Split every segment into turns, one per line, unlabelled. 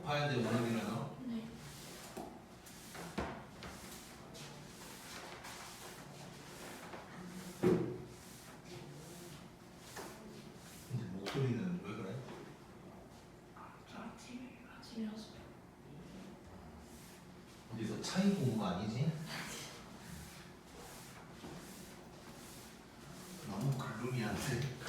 봐야 돼, 오늘이라도.
네.
이제 목소리는 왜 그래?
아침이라서.
어디서 차이 본 거 아니지? 너무 글룸이 안 돼.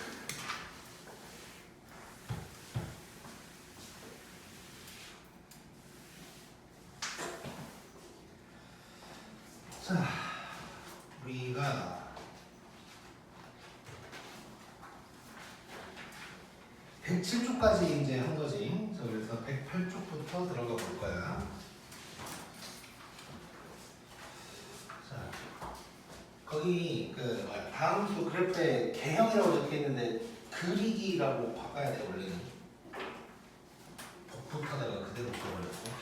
자, 우리가 107쪽까지 이제 한 거지. 그래서 108쪽부터 들어가 볼 거야. 자, 거기 그 다음 수 그래프에 개형이라고 적혀 있는데 그리기라고 바꿔야 돼 원래는. 복붙하다가 그대로 써버렸어.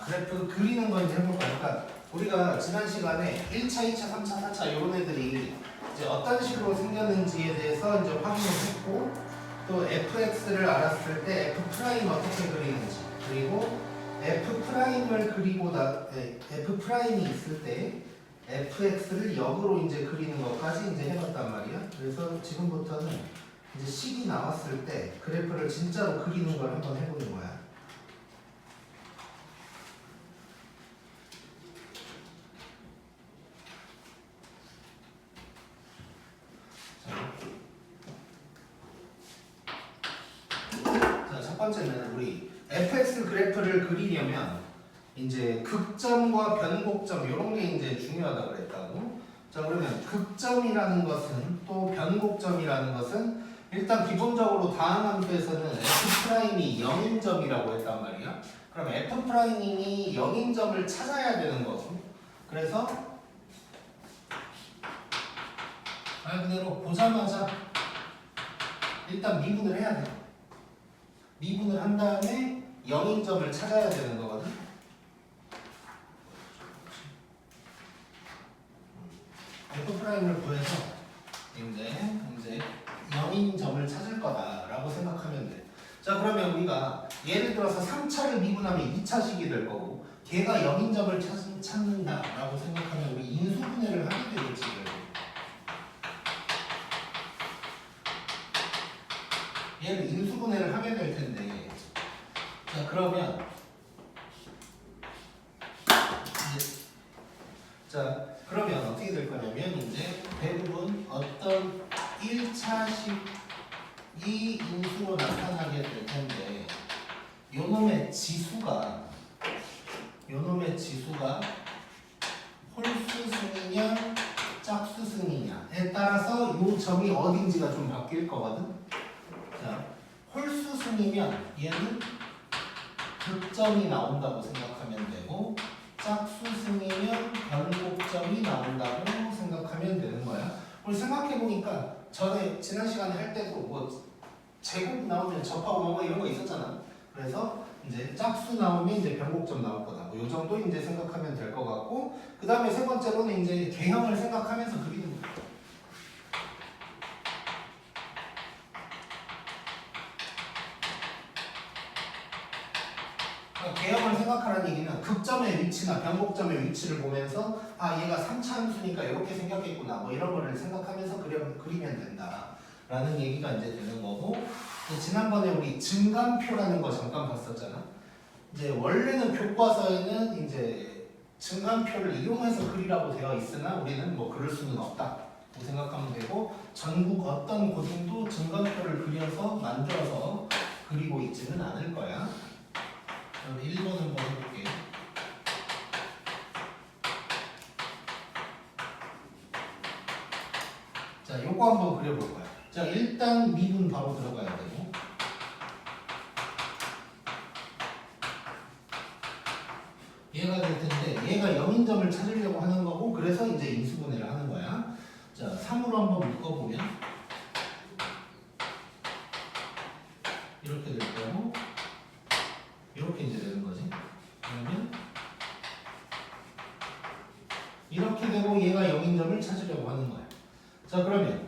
그래프 그리는 거 이제 해볼 거니까 우리가 지난 시간에 1차, 2차, 3차, 4차 이런 애들이 이제 어떤 식으로 생겼는지에 대해서 이제 확인을 했고 또 fx를 알았을 때 f' 어떻게 그리는지 그리고 f'을 그리고 f'이 있을 때 fx를 역으로 이제 그리는 것까지 이제 해봤단 말이야. 그래서 지금부터는 이제 식이 나왔을 때 그래프를 진짜로 그리는 걸 한번 해보는 거야. 첫 번째는 우리 fx 그래프를 그리려면 이제 극점과 변곡점 이런 게 이제 중요하다 그랬다고. 자, 그러면 극점이라는 것은 또 변곡점이라는 것은 일단 기본적으로 다음 함수에서는 f'이 0인 점이라고 했단 말이야. 그럼 f'이 0인 점을 찾아야 되는 거고. 그래서 말 그대로 보자마자 일단 미분을 해야 돼. 미분을 한 다음에 0인 점을 찾아야 되는 거거든. f'을 구해서 이제 0인 점을 찾을 거다라고 생각하면 돼. 자, 그러면 우리가 예를 들어서 3차를 미분하면 2차식이 될 거고 걔가 0인 점을 찾는다라고 생각하면 우리 인수분해를 하게 되겠지. 얘를 인수분해를 하게 될 텐데, 자 그러면 그러면 어떻게 될 거냐면 이제 대부분 어떤 1차식이 인수로 나타나게 될 텐데, 요놈의 지수가 홀수승이냐 짝수승이냐에 따라서 요 점이 어딘지가 좀 바뀔 거거든. 자, 홀수승이면 얘는 극점이 나온다고 생각하면 되고 짝수승이면 변곡점이 나온다고 생각하면 되는 거야. 우리 생각해보니까 전에 지난 시간에 할 때도 뭐 제곱 나오면 접하고 뭐 이런 거 있었잖아. 그래서 이제 짝수 나오면 이제 변곡점 나올 거다. 뭐 요 정도 이제 생각하면 될 것 같고, 그 다음에 세 번째로는 이제 개형을 생각하면서 그리는 거야. 개형을 생각하라는 얘기는 극점의 위치나 변곡점의 위치를 보면서 아 얘가 3차 함수니까 이렇게 생겼겠구나 뭐 이런 거를 생각하면서 그리면 된다 라는 얘기가 이제 되는 거고, 지난번에 우리 증간표라는 거 잠깐 봤었잖아. 이제 원래는 교과서에는 이제 증간표를 이용해서 그리라고 되어 있으나 우리는 뭐 그럴 수는 없다 생각하면 되고, 전국 어떤 고등도 증간표를 그려서 만들어서 그리고 있지는 않을 거야. 그럼 1번 한번 해볼게요. 자, 요거 한번 그려볼 거야. 자, 일단 미분 바로 들어가야 되고. 얘가 될 텐데, 얘가 0인 점을 찾으려고 하는 거고, 그래서 이제 인수분해를 하는 거야. 자, 3으로 한번 묶어보면, 이렇게 될 거고, 이렇게 이제 되는 거지. 그러면 되고 얘가 0인 점을 찾으려고 하는 거야. 자 그러면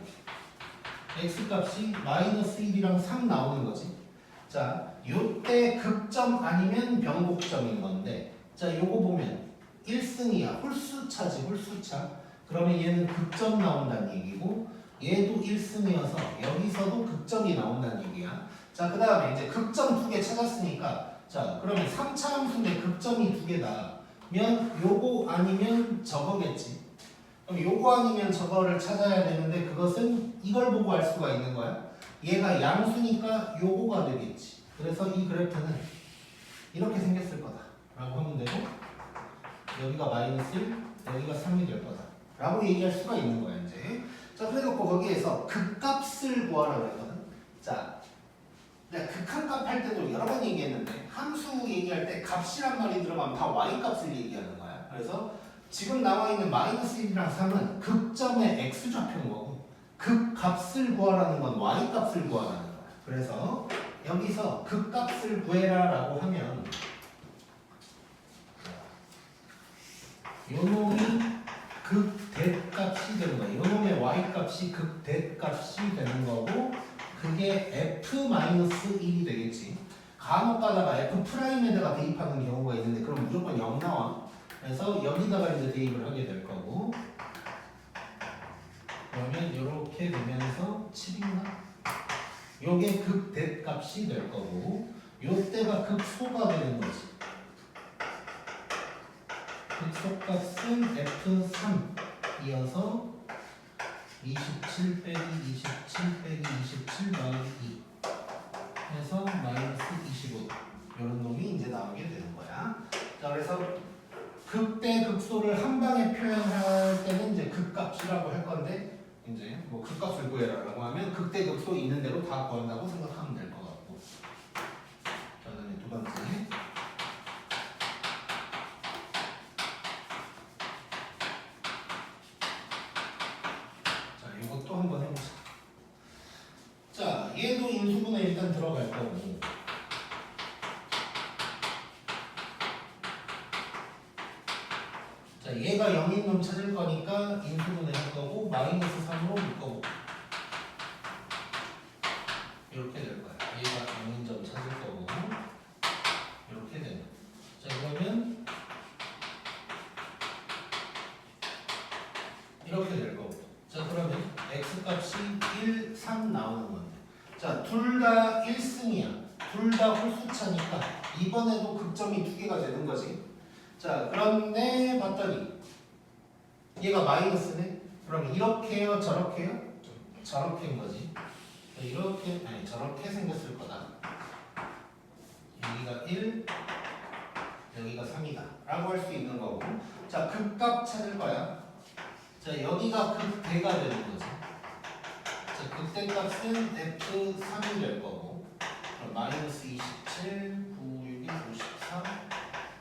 x값이 마이너스 1이랑 3 나오는 거지. 자 요때 극점 아니면 변곡점인 건데 자 요거 보면 1승이야. 홀수차지 홀수차. 그러면 얘는 극점 나온다는 얘기고 얘도 1승이어서 여기서도 극점이 나온다는 얘기야. 자 그 다음에 이제 극점 2개 찾았으니까 자 그러면 3차 함수인데 극점이 2개다면 요거 아니면 저거겠지. 그럼 요거 아니면 저거를 찾아야 되는데 그것은 이걸 보고 알 수가 있는 거야. 얘가 양수니까 요거가 되겠지. 그래서 이 그래프는 이렇게 생겼을 거다 라고 하면 되고 여기가 마이너스 1, 여기가 3이 될 거다 라고 얘기할 수가 있는 거야 이제. 자 그래놓고 거기에서 극값을 구하라고 했거든. 자 내가 극한값 할 때도 여러 번 얘기했는데 함수 얘기할 때 값이란 말이 들어가면 다 y값을 얘기하는 거야. 그래서 지금 나와 있는 마이너스 1이랑 3은 극점의 x좌표인 거고 극값을 구하라는 건 y값을 구하라는 거야. 그래서 여기서 극값을 구해라 라고 하면 요놈이 극대값이 되는 거야. 요놈의 y값이 극대값이 되는 거고 그게 f-1이 되겠지. 간혹 가다가 f'에다가 대입하는 경우가 있는데 그럼 무조건 0 나와. 그래서 여기다가 이제 대입을 하게 될 거고 그러면 이렇게 되면서 7인가? 요게 극대값이 될 거고 요때가 극소가 되는 거지. 극소값은 f3이어서 27 빼기 27 빼기 27 더하기 2 해서 마이너스 25 이런 놈이 이제 나오게 되는 거야. 자 그래서 극대 극소를 한 방에 표현할 때는 이제 극값이라고 할 건데 이제 뭐 극값을 구해라라고 하면 극대 극소 있는 대로 다 구한다고 생각하면 될 것 같고. 자 그다음에 두 번째. 이것도 한번 해보자. 자, 얘도 인수분해 일단 들어갈 거고. 자, 얘가 0인 놈 찾을 거니까 인수분해 할 거고 마이너스 3으로 묶어보고. 이렇게 될 거야. 얘가 0인 점 찾을 거고 이렇게 되는. 자, 그러면 이렇게 될 거고. 자 그러면 x값이 1, 3 나오는 건데 자 둘 다 1승이야. 둘 다 홀수차니까 이번에도 극점이 2개가 되는 거지. 자 그런데 봤더니 얘가 마이너스네. 그럼 이렇게요 저렇게요? 저렇게인 거지. 이렇게 아니 저렇게 생겼을 거다. 여기가 1 여기가 3이다 라고 할 수 있는 거고 자 극값 찾을 거야. 자 여기가 극대가 되는 거죠. 자 극대값은 f3이 될 거고 그럼 마이너스 27 9 6이 54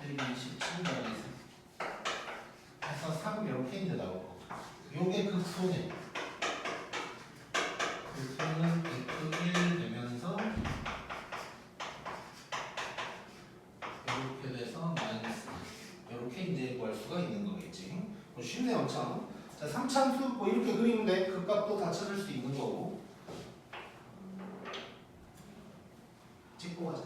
1이 27 더하기 3 해서 3 이렇게 이제 나올 거고 요게 극소네. 극소는 f1 되면서 이렇게 돼서 마이너스 이렇게 이제 구할 수가 있는 거겠지. 뭐 쉽네 엄청. 자, 3차함수 뭐 이렇게 그리면 돼. 극값도 다 찾을 수 있는 거고. 찍고 가자.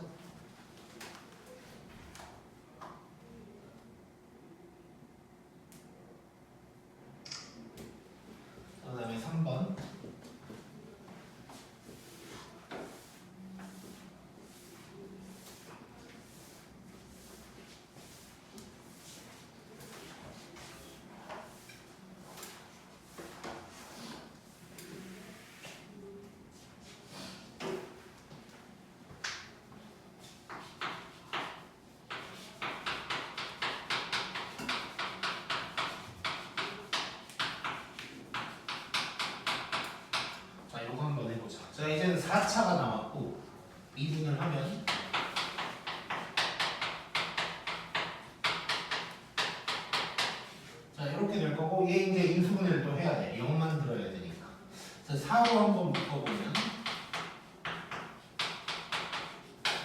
그 다음에 3번. 자 이제는 4차가 나왔고 미분을 하면 자 이렇게 될 거고 얘 이제 인수분해를 또 해야 돼. 0만 들어야 되니까. 자 4로 한번 묶어보면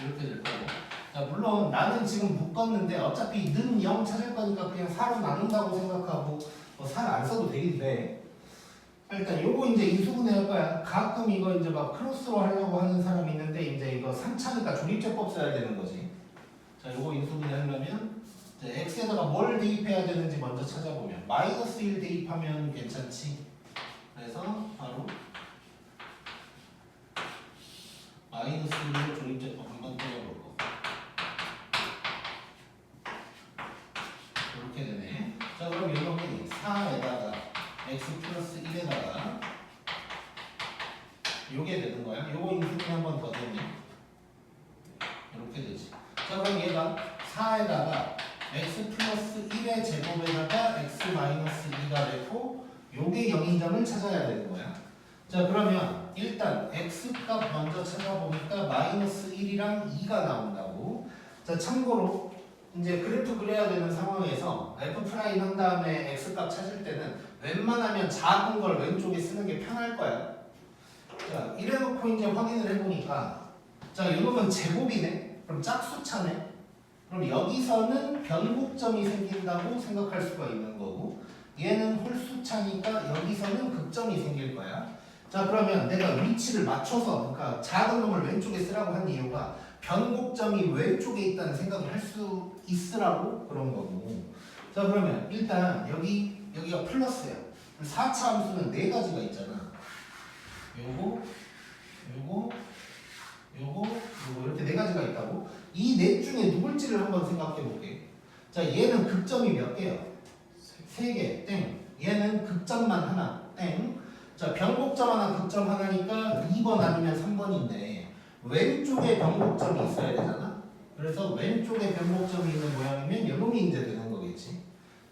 이렇게 될 거고 자 물론 나는 지금 묶었는데 어차피 는 0 찾을 거니까 그냥 4로 나눈다고 생각하고 살 안 써도 되긴 돼. 일단 요거 이제 인수분해 할 거야. 가끔 이거 이제 막 크로스로 하려고 하는 사람이 있는데 이제 이거 3차니까 조립제법 써야 되는 거지. 자, 요거 인수분해 하려면 이제 x에다가 뭘 대입해야 되는지 먼저 찾아보면 마이너스 1 대입하면 괜찮지. 그래서 바로 마이너스 1로 조립제법 한번 때려볼 거. 이렇게 되네. 자, 그럼 이놈이 4에다가 x 플러스 1에다가 요게 되는 거야. 요거 인수분해 한 번 더 되네. 이렇게 되지. 자, 그럼 얘가 4에다가 x 플러스 1의 제곱에다가 x 마이너스 2가 되고 요게 0인 점을 찾아야 되는 거야. 자, 그러면 일단 x 값 먼저 찾아보니까 마이너스 1이랑 2가 나온다고. 자, 참고로 이제 그래프 그려야 되는 상황에서 f 프라임 한 다음에 x 값 찾을 때는 웬만하면 작은 걸 왼쪽에 쓰는 게 편할 거야. 자, 이래놓고 이제 확인을 해보니까 자, 이놈은 제곱이네. 그럼 짝수차네. 그럼 여기서는 변곡점이 생긴다고 생각할 수가 있는 거고 얘는 홀수차니까 여기서는 극점이 생길 거야. 자, 그러면 내가 위치를 맞춰서 그러니까 작은 놈을 왼쪽에 쓰라고 한 이유가 변곡점이 왼쪽에 있다는 생각을 할 수 있으라고 그런 거고. 자, 그러면 일단 여기가 플러스야. 4차 함수는 네 가지가 있잖아. 요거 이렇게 네 가지가 있다고. 이 넷 중에 누굴지를 한번 생각해 볼게. 자, 얘는 극점이 몇 개요? 세 개. 땡. 얘는 극점만 하나. 땡. 자, 변곡점 하나, 극점 하나니까 2번 아니면 3번인데 왼쪽에 변곡점이 있어야 되잖아. 그래서 왼쪽에 변곡점이 있는 모양이면 요놈이 이제 되는 거겠지.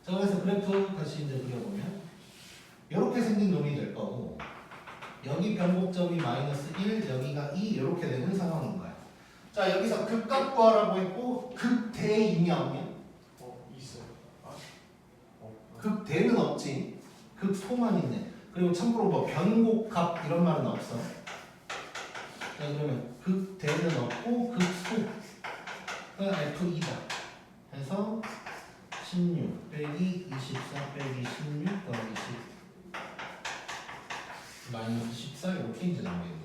자, 그래서 그래프 다시 이제 그려보면 이렇게 생긴 놈이 될 거고 여기 변곡점이 마이너스 1, 여기가 2 이렇게 되는 상황인 거야. 자, 여기서 극값 구하라고 했고 극대이면요?
있어요.
극대는 없지. 극소만 있네. 그리고 참고로 뭐 변곡값 이런 말은 없어. 자, 그러면 극대는 없고 극소가 F2다. 해서 16 빼기 24 빼기 16 더하기 10 마이너스 14 이렇게 이제 나오겠네.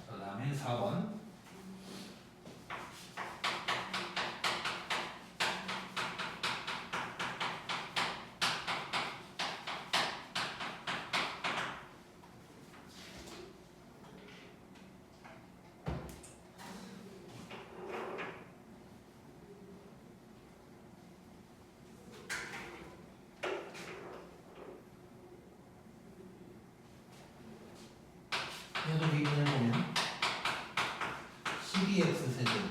그 다음에 4번. 얘도 비교해 보면 12x 세제곱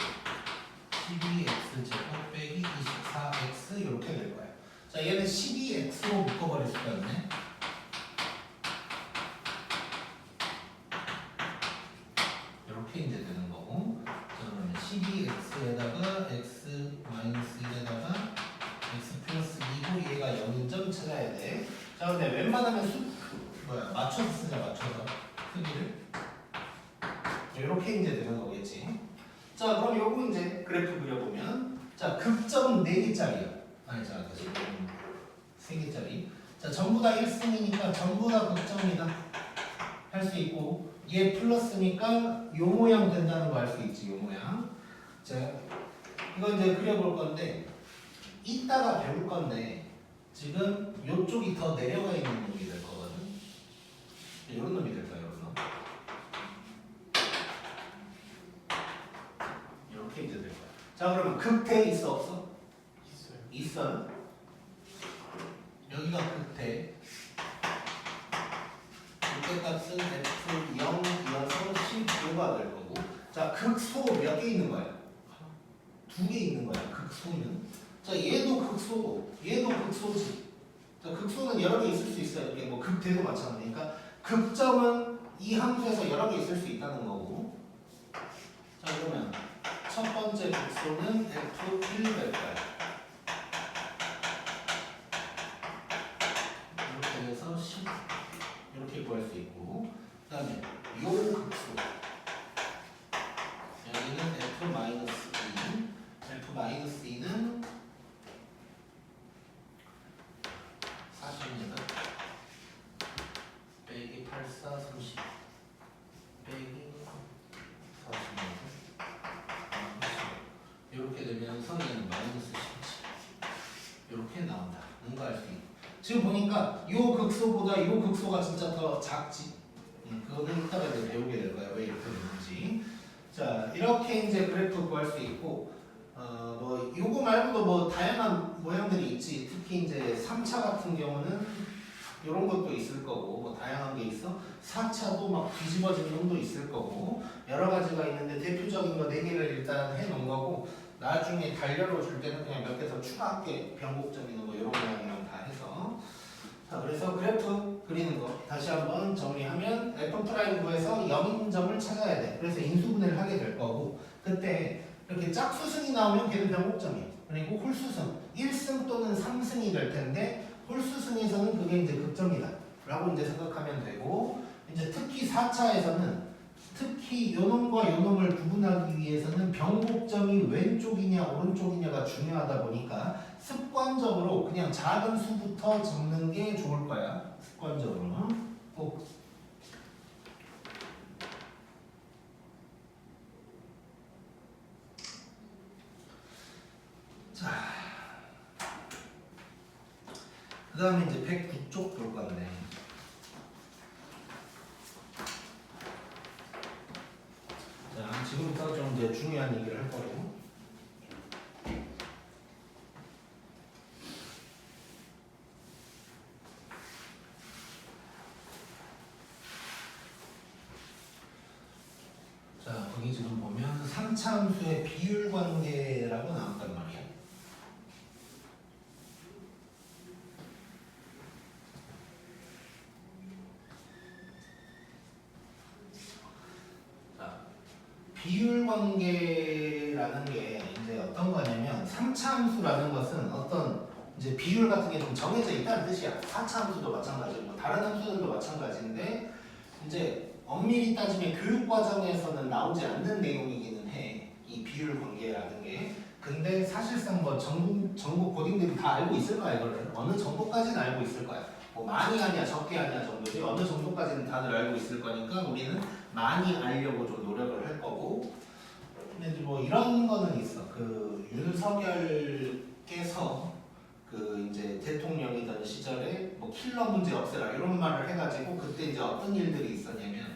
12x 제곱 빼기 24x 이렇게 될 거야. 자, 얘는 12x로 묶어버릴 수가 있네. 이렇게 이제 되는 거고. 자, 그러면 12x에다가 x 마이너스 1에다가 x 플러스 2고 얘가 0인 점 찾아야 돼. 자, 근데 웬만하면 맞춰서 쓰자. 맞춰서 크기를 이렇게 이제 되는 거겠지. 자, 그럼 요거 이제 그래프 그려보면 자, 극점 4개짜리야. 아니, 자, 다시 3개짜리. 자, 전부 다 1승이니까 전부 다 극점이다 할 수 있고 얘 플러스니까 요 모양 된다는 거 알 수 있지. 요 모양. 자, 이거 이제 그려볼 건데 이따가 배울 건데 지금 요쪽이 더 내려가 있는 놈이 될 거거든. 이런 놈이 될 거야. 이렇게 이제 될 거야. 자, 그러면 극대 있어 없어?
있어요.
있어요. 여기가 극대. 극대 값은 F0이어서 15가 될 거고. 자, 극소 몇 개 있는 거야? 2개 있는 거야. 극소는. 자, 얘도 극소고 얘도 극소지. 자, 극소는 여러 개 있을 수 있어요. 이게 뭐 극대도 마찬가지니까 극점은 이 함수에서 여러 개 있을 수 있다는 거고. 자, 그러면 첫 번째 극소는 F1 될 거야. 이렇게 해서 10 이렇게 구할 수 있고, 그 다음에 요 극소 여기는 F-2 F-2는 지금 보니까 요 극소보다 요 극소가 진짜 더 작지. 그거는 이따가 이제 배우게 될 거야. 왜 이렇게 되는지. 자, 이렇게 이제 그래프 구할 수 있고, 뭐 요거 말고도 뭐 다양한 모양들이 있지. 특히 이제 3차 같은 경우는 이런 것도 있을 거고, 뭐 다양한 게 있어. 4차도 막 뒤집어진 놈도 있을 거고, 여러 가지가 있는데 대표적인 거 4개를 일단 해 놓은 거고, 나중에 달려로 줄 때는 그냥 몇 개 더 추가할게. 변곡점이나 뭐 이런 모양이랑 다 해서. 자, 그래서 그래프 그리는 거 다시 한번 정리하면 f' 구해서 0인점을 찾아야 돼. 그래서 인수분해를 하게 될 거고, 그때 이렇게 짝수승이 나오면 걔는 변곡점이에요. 그리고 홀수승 1승 또는 3승이 될 텐데 홀수승에서는 그게 이제 극점이다 라고 이제 생각하면 되고, 이제 특히 4차에서는 특히 요놈과 요놈을 구분하기 위해서는 변곡점이 왼쪽이냐 오른쪽이냐가 중요하다 보니까 습관적으로 그냥 작은 수부터 적는 게 좋을 거야. 습관적으로. 꼭. 자, 그 다음에 이제 109쪽 볼 건데. 자, 지금부터 좀 이제 중요한 얘기를 할 거고. 자, 거기 지금 보면 3차 함수의 비율 관계라고 나왔단 말이야. 자, 비율 관계라는 게 이제 어떤 거냐면 3차 함수라는 것은 어떤 이제 비율 같은 게 좀 정해져 있다는 뜻이야. 4차 함수도 마찬가지고 뭐 다른 함수들도 마찬가지인데 이제 엄밀히 따지면 교육 과정에서는 나오지 않는 내용이기는 해. 이 비율 관계라는 게. 근데 사실상 뭐 전국 고딩들이 다 알고 있을 거야. 이거를 어느 정도까지는 알고 있을 거야. 뭐 많이 하냐 적게 하냐 정도지 어느 정도까지는 다들 알고 있을 거니까 우리는 많이 알려고 좀 노력을 할 거고. 근데 이제 뭐 이런 거는 있어. 그 윤석열께서 그 이제 대통령이던 시절에 뭐 킬러 문제 없애라 이런 말을 해가지고 그때 이제 어떤 일들이 있었냐면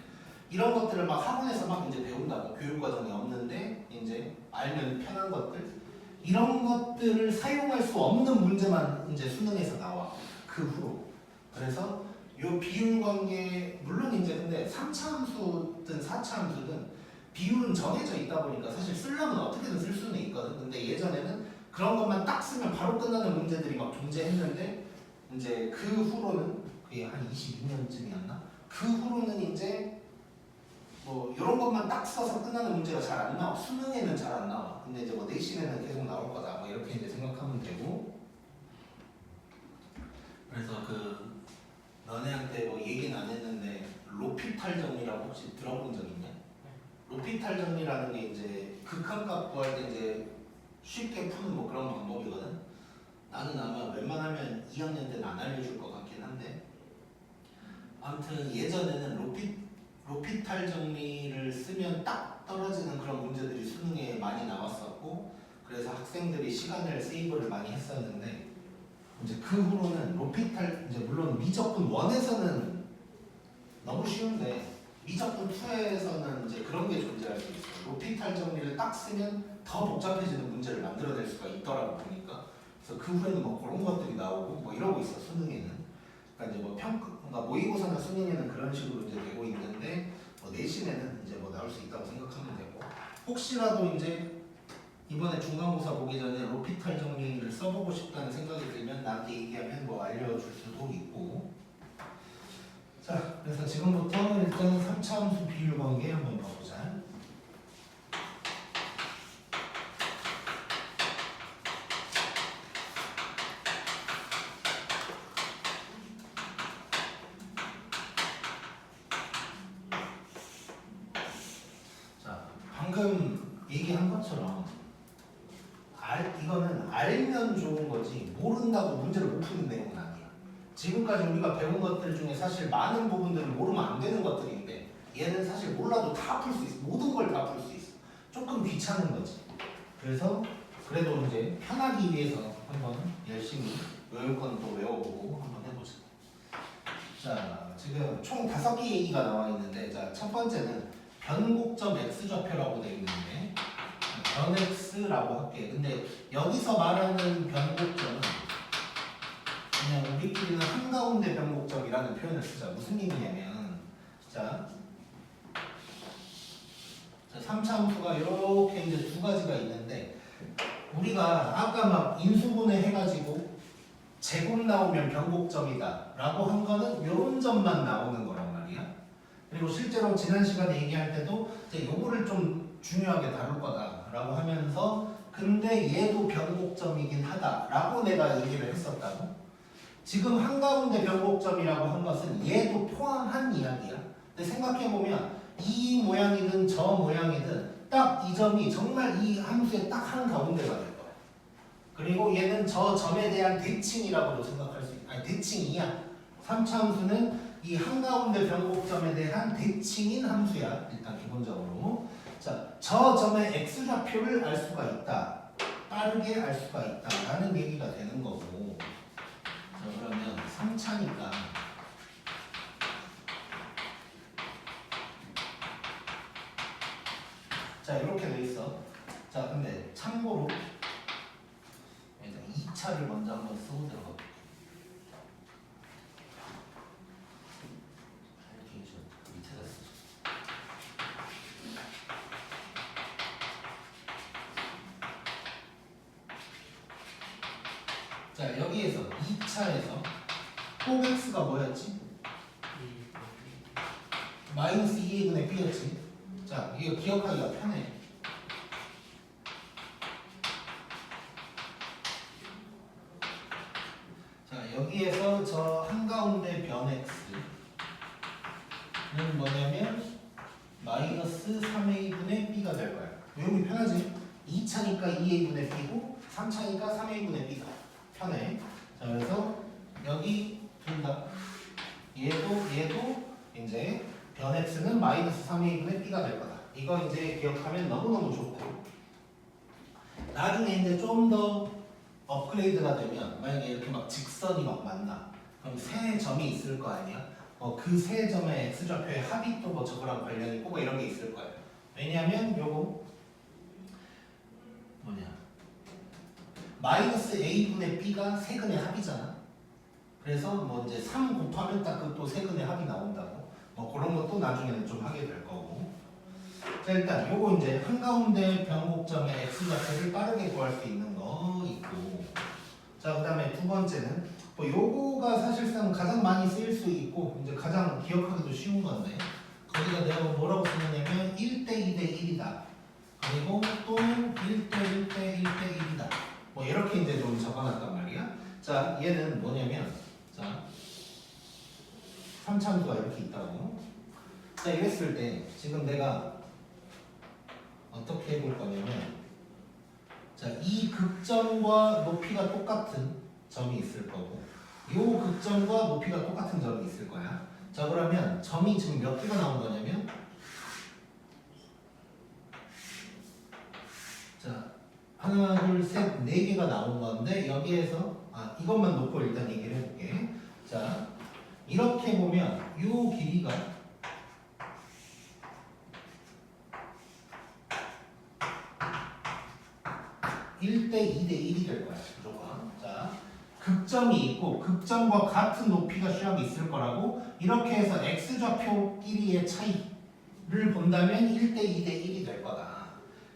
이런 것들을 막 학원에서 막 이제 배운다고 교육 과정이 없는데 이제 알면 편한 것들 이런 것들을 사용할 수 없는 문제만 이제 수능에서 나와 그 후로. 그래서 요 비율 관계 물론 이제 근데 3차 함수든 4차 함수든 비율은 정해져 있다 보니까 사실 쓰려면 어떻게든 쓸 수는 있거든. 근데 예전에는 그런 것만 딱 쓰면 바로 끝나는 문제들이 막 존재했는데 이제 그 후로는 그게 한 22년쯤이었나? 그 후로는 이제 뭐 이런 것만 딱 써서 끝나는 문제가 잘 안 나와. 수능에는 잘 안 나와. 근데 이제 뭐 내신에는 계속 나올 거다. 뭐 이렇게 이제 생각하면 되고. 그래서 그 너네한테 뭐 얘기는 안 했는데 로피탈 정리라고 혹시 들어본 적 있냐? 로피탈 정리라는 게 이제 극한값 구할 때 이제 쉽게 푸는 뭐 그런 방법이거든. 나는 아마 웬만하면 2학년 때는 안 알려줄 것 같긴 한데 아무튼 예전에는 로피탈 정리를 쓰면 딱 떨어지는 그런 문제들이 수능에 많이 나왔었고 그래서 학생들이 시간을 세이브를 많이 했었는데 이제 그 후로는 로피탈 이제 물론 미적분 1에서는 너무 쉬운데 미적분 2에서는 이제 그런 게 존재할 수 있어요. 로피탈 정리를 딱 쓰면 더 복잡해지는 문제를 만들어낼 수가 있더라고 보니까. 그래서 그 후에는 뭐 그런 것들이 나오고 뭐 이러고 있어 수능에는. 그러니까 이제 뭐 그러니까 모의고사나 수능에는 그런 식으로 이제 되고 있는데 뭐 내신에는 이제 뭐 나올 수 있다고 생각하면 되고 혹시라도 이제 이번에 중간고사 보기 전에 로피탈 정리를 써보고 싶다는 생각이 들면 나한테 얘기하면 뭐 알려줄 수도 있고. 자, 그래서 지금부터 일단 3차 함수 비율 관계 한번 봐보자. 자, 방금 얘기한 것처럼 이거는 알면 좋은 거지 모른다고 문제를 못 푸는 내용은 아니야. 지금까지 우리가 배운 것들 중에 사실 많은 부분들은 모르면 안 되는 것들인데 얘는 사실 몰라도 다 풀 수 있어. 모든 걸 다 풀 수 있어. 조금 귀찮은 거지. 그래서 그래도 이제 편하기 위해서 한번 열심히 외울 건 또 외워보고 한번 자, 지금 총 5개 얘기가 나와 있는데, 자, 첫 번째는 변곡점 x좌표라고 되어 있는데, 변 x라고 할게. 근데 여기서 말하는 변곡점은 그냥 우리끼리는 한가운데 변곡점이라는 표현을 쓰자. 무슨 얘기냐면, 자, 3차 함수가 이렇게 이제 두 가지가 있는데, 우리가 아까 막 인수분해 해가지고 제곱 나오면 변곡점이다 라고 한 거는 요런 점만 나오는 거란 말이야. 그리고 실제로 지난 시간에 얘기할 때도 이제 요거를 좀 중요하게 다룰 거다 라고 하면서 근데 얘도 변곡점이긴 하다 라고 내가 얘기를 했었다고. 지금 한가운데 변곡점이라고 한 것은 얘도 포함한 이야기야. 근데 생각해보면 이 모양이든 저 모양이든 딱 이 점이 정말 이 함수의 딱 한가운데가 될 거야. 그리고 얘는 저 점에 대한 대칭이라고도 생각할 수 있다. 아니 대칭이야. 3차 함수는 이 한가운데 변곡점에 대한 대칭인 함수야. 일단 기본적으로. 자, 저 점의 x좌표를 알 수가 있다. 빠르게 알 수가 있다. 라는 얘기가 되는 거고. 자, 그러면 3차니까 자, 이렇게 돼 있어. 자, 근데 참고로 일단 2차를 먼저 한번 쓰고 들어가 볼게. 이렇게 좀 밑에다 쓰자. 자, 여기에서 2차에서 꼭 x가 뭐였지? 마이너스 2분의 b였지. 자, 이거 기억하기가 편해. 자, 여기에서 저 한가운데 변 x는 뭐냐면 마이너스 3a분의 b가 될 거야. 외우기 편하지? 2차니까 2a분의 b고 3차니까 3a분의 b가 편해. 자, 그래서 여기 둘 다 얘도 이제 변 x는 마이너스 3a분의 b가 될 거다. 이거 이제 기억하면 너무너무 좋고, 나중에 이제 좀 더 업그레이드가 되면 만약에 이렇게 막 직선이 막 만나, 그럼 세 점이 있을 거 아니야? 그 세 점의 x좌표의 합이 또 뭐 저거랑 관련이 있고 뭐 이런 게 있을 거예요. 왜냐하면 요거 뭐냐, 마이너스 a분의 b가 세근의 합이잖아. 그래서 뭐 이제 3 곱하면 딱 그 또 세근의 합이 나온다고. 뭐 그런 것도 나중에는 좀 하게 될 거고. 자, 일단 요거 이제 한가운데 변곡점의 x좌표를 빠르게 구할 수 있는 거 있고, 자, 그 다음에 두 번째는 뭐 요거가 사실상 가장 많이 쓰일 수 있고 이제 가장 기억하기도 쉬운 건데, 거기가 내가 뭐라고 쓰느냐면 1대 2대 1이다. 그리고 또 1대 1대 1대 1이다. 뭐 이렇게 이제 좀 적어놨단 말이야. 자, 얘는 뭐냐면, 자, 3차함수가 이렇게 있다고. 자, 이랬을 때 지금 내가 어떻게 해볼 거냐면, 자, 이 극점과 높이가 똑같은 점이 있을 거고, 이 극점과 높이가 똑같은 점이 있을 거야. 자, 그러면 점이 지금 몇 개가 나온 거냐면, 자, 하나, 둘, 셋, 네 개가 나온 건데, 여기에서 이것만 놓고 일단 얘기를 해볼게. 자, 이렇게 보면 이 길이가 (1대 2대 1이) 될 거야, 무조건. 자, 극점이 있고 극점과 같은 높이가 쫙 있을 거라고. 이렇게 해서 x좌표끼리의 차이를 본다면 1대 2대 1이 될 거다.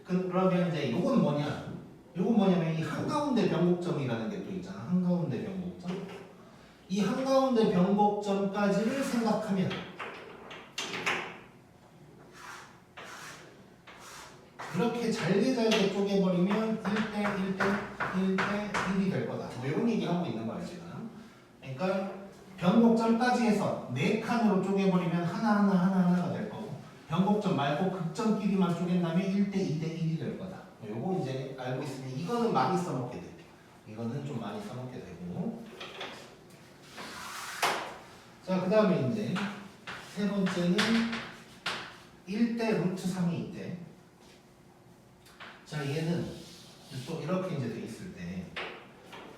그러면 이제 요건 뭐냐? 요건 뭐냐면 이 한가운데 변곡점이라는 게 또 있잖아. 한가운데 변곡점. 이 한가운데 변곡점까지를 생각하면 이렇게 잘게 쪼개버리면 1대 1대 1대 1이 될 거다. 뭐 이런 얘기하고 있는 거야 지금. 그러니까 변곡점까지 해서 4칸으로 쪼개버리면 하나가 될 거고, 변곡점 말고 극점끼리만 쪼갠다면 1대 2대 1이 될 거다. 뭐 요거 이제 알고 있으면 이거는 많이 써먹게 돼. 이거는 좀 많이 써먹게 되고. 자, 그 다음에 이제 세 번째는 1대 루트 3이 있대. 자, 얘는 또 이렇게 이제 돼 있을 때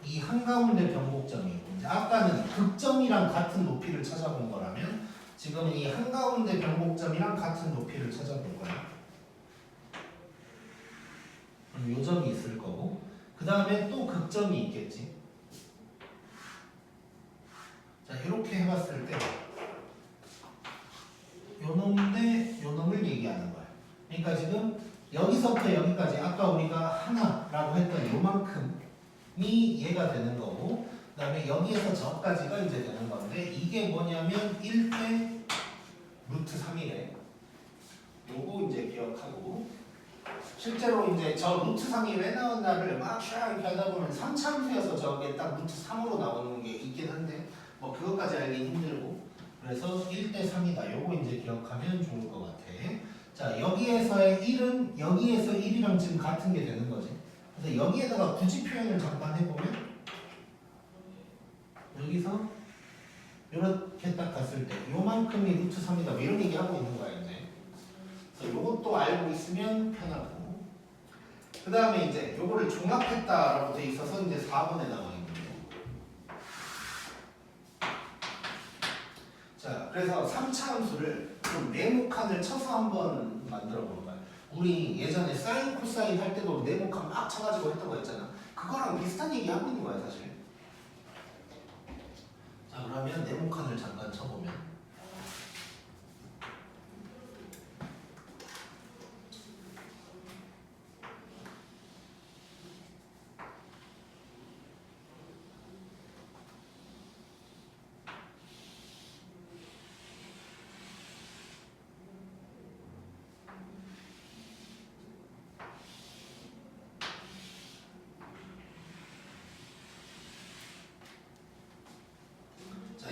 이 한가운데 변곡점이 있고 이제 아까는 극점이랑 같은 높이를 찾아본 거라면 지금 이 한가운데 변곡점이랑 같은 높이를 찾아볼 거야. 그럼 요 점이 있을 거고 그 다음에 또 극점이 있겠지. 자 이렇게 해봤을 때 요놈 대 요놈을 얘기하는 거야. 그러니까 지금 여기서부터 여기까지 아까 우리가 하나라고 했던 요만큼이 얘가 되는 거고 그 다음에 여기에서 저까지가 이제 되는 건데 이게 뭐냐면 1대 루트 3이래. 요거 이제 기억하고 실제로 이제 저 루트 3이 왜 나왔나를 막 이렇게 하다 보면 3차함수여서 저게 딱 루트 3으로 나오는 게 있긴 한데 뭐 그것까지 알기 힘들고 그래서 1대 3이다. 요거 이제 기억하면 좋을 것 같아. 자 여기에서의 1은 여기에서 1이랑 지금 같은 게 되는 거지. 그래서 여기에다가 굳이 표현을 잠깐 해보면 여기서 이렇게 딱 갔을 때 요만큼이 루트 3이다. 뭐 이런 얘기 하고 있는 거야 이제. 그래서 요것도 알고 있으면 편하고 그 다음에 이제 요거를 종합했다라고 돼 있어서 이제 4번에 나와 있는 거예요. 자 그래서 3차 함수를 좀 네모칸을 쳐서 한번 만들어 볼 거야. 우리 예전에 사인 코사인 할 때도 네모칸 막 쳐가지고 했던 거 있잖아. 그거랑 비슷한 얘기 하고 있는 거야 사실. 자 그러면 네모칸을 잠깐 쳐보면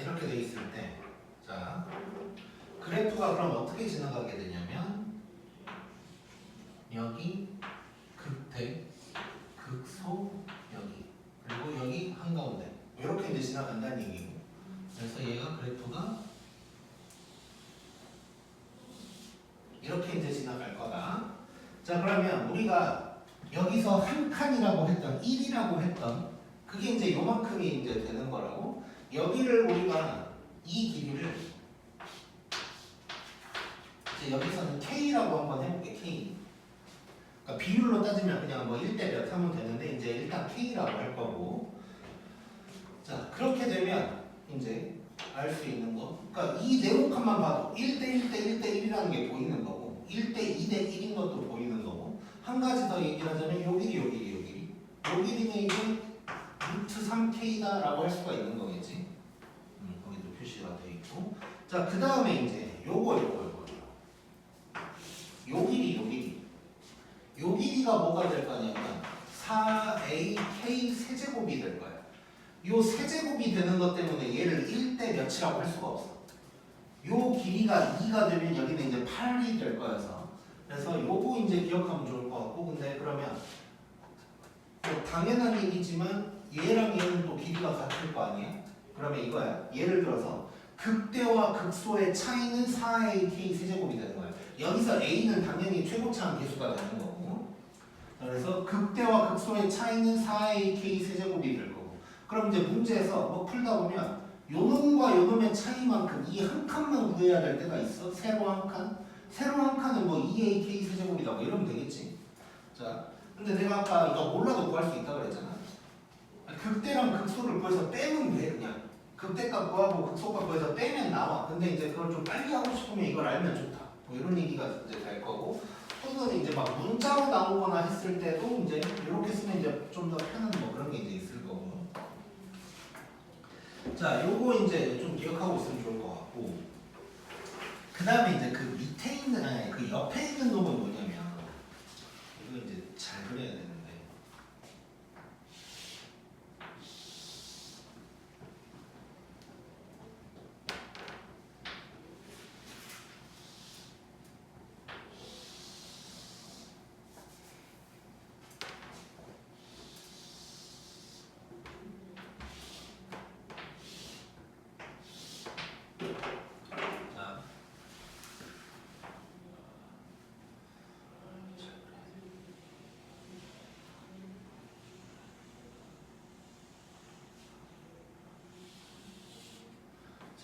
이렇게 돼 있을 때, 자 그래프가 그럼 어떻게 지나가게 되냐면 여기 극대, 극소 여기 그리고 여기 한가운데 이렇게 이제 지나간다는 얘기고, 그래서 얘가 그래프가 이렇게 이제 지나갈 거다. 자 그러면 우리가 여기서 한 칸이라고 했던 1이라고 했던 그게 이제 요만큼이 이제 되는 거라고. 여기를 우리가 이 길이를 이제 여기서는 K라고 한번 해볼게. K. 그러니까 비율로 따지면 그냥 뭐 1대 몇 하면 되는데 이제 일단 K라고 할 거고. 자 그렇게 되면 이제 알 수 있는 거. 그러니까 이 네모칸만 봐도 1대 1대 1대 1이라는 게 보이는 거고 1대 2대 1인 것도 보이는 거고 한 가지 더 얘기를 하자면 요 길이 요 길이 요 길이 요 길이는 이제 루트 3K다 라고 할 수가 있는 거겠지. 거기도 표시가 돼 있고. 자 그 다음에 이제 요거 요 길이 요 길이가 뭐가 될 거냐면 4AK 세제곱이 될 거야. 요 세제곱이 되는 것 때문에 얘를 1대 몇이라고 할 수가 없어. 요 길이가 2가 되면 여기는 이제 8이 될 거여서 그래서 요거 이제 기억하면 좋을 것 같고. 근데 그러면 뭐 당연한 얘기지만 얘랑 얘는 또 길이가 같을 거 아니야? 그러면 이거야. 예를 들어서 극대와 극소의 차이는 4AK 세제곱이 되는 거야. 여기서 A는 당연히 최고차항 계수가 되는 거고, 그래서 극대와 극소의 차이는 4AK 세제곱이 될 거고. 그럼 이제 문제에서 뭐 풀다 보면 요놈과 요놈의 차이만큼 이 한 칸만 구해야 될 때가 있어. 세로 한 칸. 세로 한 칸은 뭐 2AK 세제곱이다 뭐 이러면 되겠지. 자, 근데 내가 아까 이거 몰라도 구할 수 있다 그랬잖아. 극대랑 극소를 구해서 빼면 돼. 그냥 극대값 구하고 극소값 구해서 빼면 나와. 근데 이제 그걸 좀 빨리 하고 싶으면 이걸 알면 좋다. 뭐 이런 얘기가 이제 될 거고. 또는 이제 막 문자로 나오거나 했을 때도 이제 이렇게 쓰면 이제 좀 더 편한 뭐 그런 게 이제 있을 거고. 자, 요거 이제 좀 기억하고 있으면 좋을 것 같고. 그 다음에 이제 그 밑에 있는, 아니, 그 옆에 있는 놈은 뭐냐면, 이거 이제 잘 그려야 되는데. 자,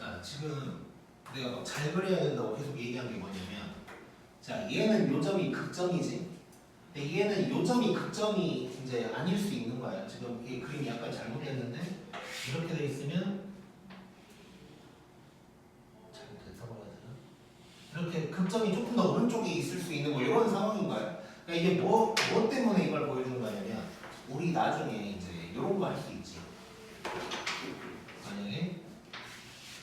자, 지금 내가 막 잘 그려야 된다고 계속 얘기한 게 뭐냐면, 자, 얘는 요점이 극점이지. 근데 얘는 요점이 극점이 이제 아닐 수 있는 거야. 지금 이 그림이 약간 잘못됐는데 이렇게 돼 있으면 잘됐다고 해야 되나? 이렇게 극점이 조금 더 오른쪽에 있을 수 있는 뭐 이런 상황인 거야. 그러니까 이게 뭐 때문에 이걸 보여주는 거냐면, 우리 나중에 이제 이런 거 할 수 있지. 만약에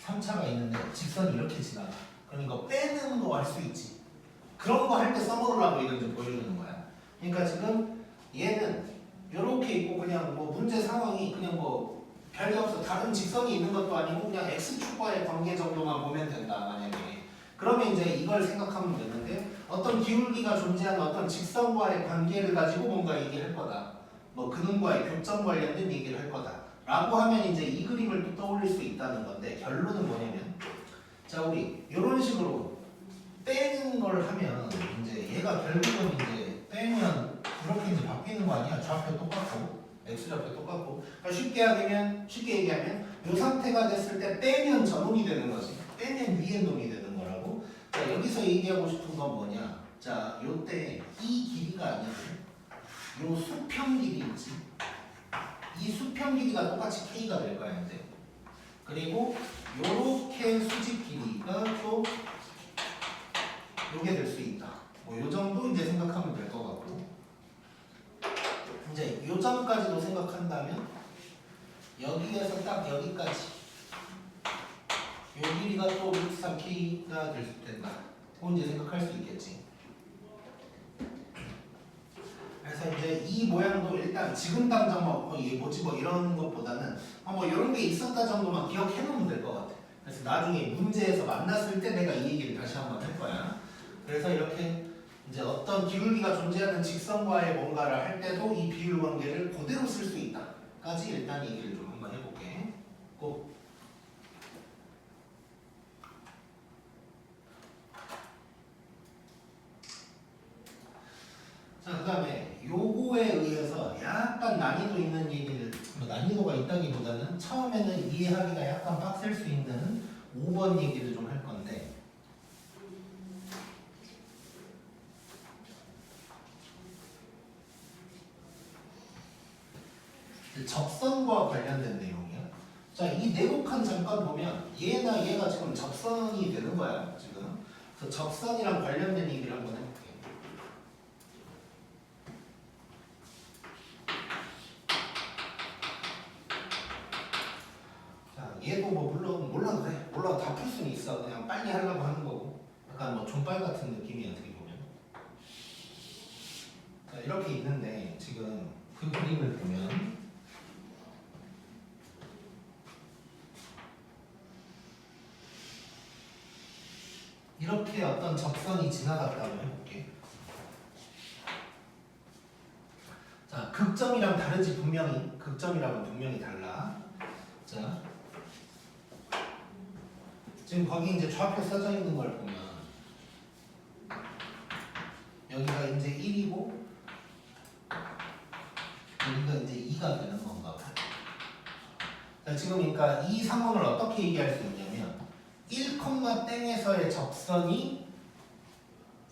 3차가 있는데 직선이 이렇게 지나가. 그러니까 빼는 거 할 수 있지. 그런 거 할 때 써먹으려고 이걸 좀 보여주는 거야. 그러니까 지금 얘는 이렇게 있고 그냥 뭐 문제 상황이 그냥 뭐 별게 없어. 다른 직선이 있는 것도 아니고 그냥 x축과의 관계 정도만 보면 된다. 만약에. 그러면 이제 이걸 생각하면 되는데, 어떤 기울기가 존재하는 어떤 직선과의 관계를 가지고 뭔가 얘기할 거다. 뭐 그놈과의 교점 관련된 얘기를 할 거다. 라고 하면 이제 이 그림을 또 떠올릴 수 있다는 건데, 결론은 뭐냐면, 자, 우리 이런 식으로 빼는 걸 하면 이제 얘가 결국은 이제 빼면 이렇게 이제 바뀌는 거 아니야? 좌표 똑같고 x좌표 똑같고. 그러니까 쉽게 얘기하면 이 상태가 됐을 때 빼면 저놈이 되는 거지. 빼면 위에 놈이 되는 거라고. 자, 여기서 얘기하고 싶은 건 뭐냐? 자, 요때 이 길이가 아니고 요 수평 길이 있지. 이 수평 길이가 똑같이 k가 될 거야 이제. 그리고 요렇게 수직 길이가 또 요게 될 수 있다. 뭐 요 정도 이제 생각하면 될 것 같고, 이제 요 점까지도 생각한다면 여기에서 딱 여기까지 요 길이가 또 루트 3k가 될 수 있다. 그건 이제 생각할 수 있겠지. 그래서 이제 이 모양도 일단 지금 당장 이게 뭐지 뭐 이런 것보다는 뭐 이런 게 있었다 정도만 기억해 놓으면 될 것 같아. 그래서 나중에 문제에서 만났을 때 내가 이 얘기를 다시 한번 할 거야. 그래서 이렇게 이제 어떤 기울기가 존재하는 직선과의 뭔가를 할 때도 이 비율 관계를 그대로 쓸 수 있다까지 일단 얘기를 좀 한번 해볼게. 꼭. 자, 그 다음에 요거에 의해서 약간 난이도 있는 얘기를, 뭐 난이도가 있다기보다는 처음에는 이해하기가 약간 빡셀 수 있는 5번 얘기를 좀 할 건데, 접선과 관련된 내용이야. 자, 이 네모칸 잠깐 보면 얘나 얘가 지금 접선이 되는 거야 지금. 그래서 접선이랑 관련된 얘기를 한번 해볼게. 자, 얘도 뭐 물론 몰라도 돼. 몰라도 다 풀 수는 있어. 그냥 빨리 하려고 하는 거고. 약간 뭐 존빨 같은 느낌이야 어떻게 보면. 자, 이렇게 있는데 지금 그 그림을 보면 이렇게 어떤 접선이 지나갔다고 해볼게. 자, 극점이랑 다르지. 분명히 극점이랑은 분명히 달라. 자, 지금 거기 이제 좌표 써져 있는 걸 보면 여기가 이제 1이고 여기가 이제 2가 되는 건가 봐. 자, 지금 그러니까 이 상황을 어떻게 얘기할 수 있냐면 1,땡에서의 접선이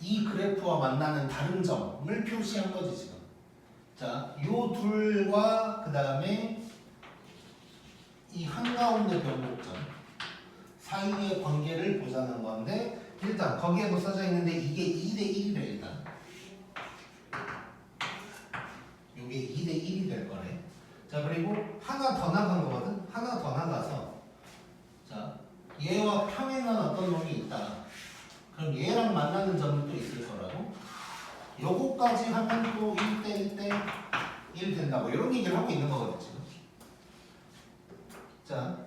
이 그래프와 만나는 다른 점을 표시한 거지 지금. 자, 요 둘과 그 다음에 이 한가운데 변곡점 사이의 관계를 보자는 건데, 일단 거기에도 써져 있는데 이게 2대 1이 돼. 일단 요게 2대 1이 될 거래. 자, 그리고 하나 더 나간 거거든. 하나 더 나가서, 자, 얘와 평행한 어떤 놈이 있다. 그럼 얘랑 만나는 점은 또 있을 거라고. 요거까지 하면 또 1대 1대 1 된다. 뭐 이런 얘기를 하고 있는 거거든 지금. 자,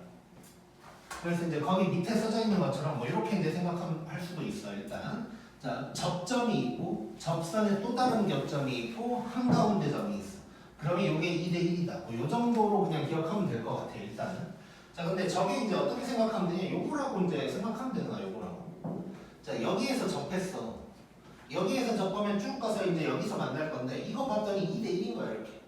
그래서 이제 거기 밑에 써져 있는 것처럼 뭐 이렇게 이제 생각할 수도 있어 일단. 자, 접점이 있고 접선에 또 다른 겹점이 있고 한가운데 점이 있어. 그러면 이게 2대 1이다. 뭐 요 정도로 그냥 기억하면 될 것 같아 일단은. 자, 근데 저게 이제 어떻게 생각하면 되냐? 요거라고 이제 생각하면 되나 요거라고. 자, 여기에서 접했어. 여기에서 접하면 쭉 가서 이제 여기서 만날 건데 이거 봤더니 2대 1인 거야 이렇게.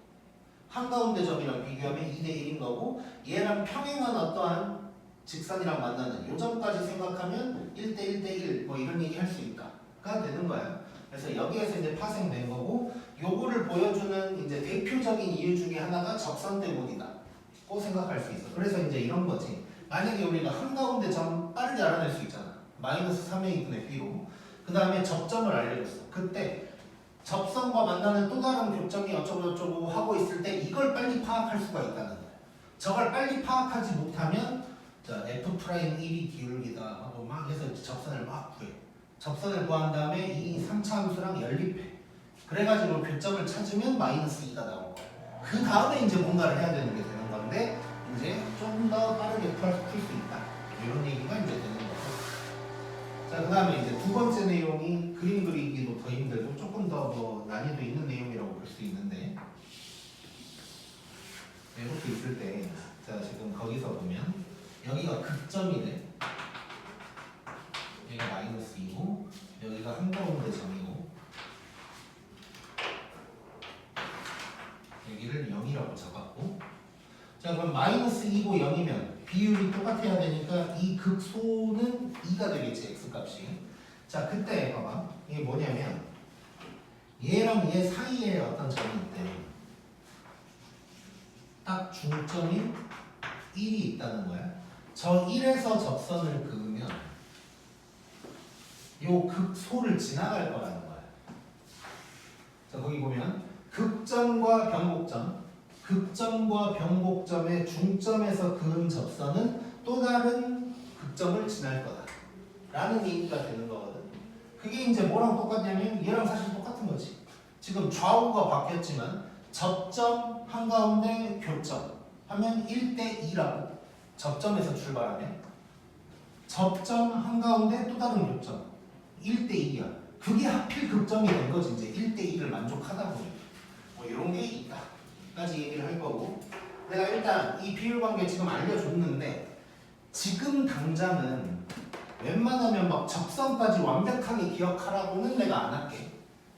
한가운데 점이랑 비교하면 2대 1인 거고, 얘랑 평행한 어떠한 직선이랑 만나는 요 점까지 생각하면 1대 1대 1 뭐 이런 얘기 할 수 있다가 되는 거야. 그래서 여기에서 이제 파생된 거고 요거를 보여주는 이제 대표적인 이유 중에 하나가 접선 때문이다고 생각할 수 있어. 그래서 이제 이런 거지. 만약에 우리가 한가운데 점 빠르게 알아낼 수 있잖아. 마이너스 3의 2분의 b로. 그 다음에 접점을 알려줬어. 그때 접선과 만나는 또 다른 교점이 어쩌고저쩌고 하고 있을 때 이걸 빨리 파악할 수가 있다는 거야. 저걸 빨리 파악하지 못하면 자 f'1이 기울기다 하고 막 해서 접선을 막 구해. 접선을 구한 다음에 이 3차 함수랑 연립해. 그래가지고 교점을 찾으면 마이너스 2가 나온 거야. 그 다음에 이제 뭔가를 해야 되는 게 되는 건데 이제 좀 더 빠르게 풀 수 있다. 이런 얘기가 이제 되는 거고. 자, 그 다음에 이제 두 번째 내용이 그림 그리기도 더 힘들고 조금 더 뭐 난이도 있는 내용이라고 볼 수 있는데 이렇게 있을 때 자, 지금 거기서 보면 여기가 극점이네. 여기가 마이너스 2고 여기가 한가운데 점이고 여기를 0이라고 잡았고 자 그럼 마이너스 2고 0이면 비율이 똑같아야 되니까 이 극소는 2가 되겠지 x값이. 자 그때 봐봐 이게 뭐냐면 얘랑 얘 사이에 어떤 점이 있대. 딱 중점인 1이 있다는 거야. 저 1에서 접선을 그으면 요 극소를 지나갈 거라는 거야. 자 거기 보면 극점과 변곡점, 극점과 변곡점의 중점에서 그은 접선은 또 다른 극점을 지날 거다 라는 얘기가 되는 거거든. 그게 이제 뭐랑 똑같냐면 얘랑 사실 똑같은 거지. 지금 좌우가 바뀌었지만 접점 한가운데 교점 하면 1대 2라고. 접점에서 출발하면 접점 한가운데 또 다른 교점 1대 2야. 그게 하필 극점이 된 거지. 이제 1대 2를 만족하다 보니 뭐 이런 게 있다 까지 얘기를 할 거고, 내가 일단 이 비율 관계 지금 알려줬는데 지금 당장은 웬만하면 막 접선까지 완벽하게 기억하라고는 내가 안 할게.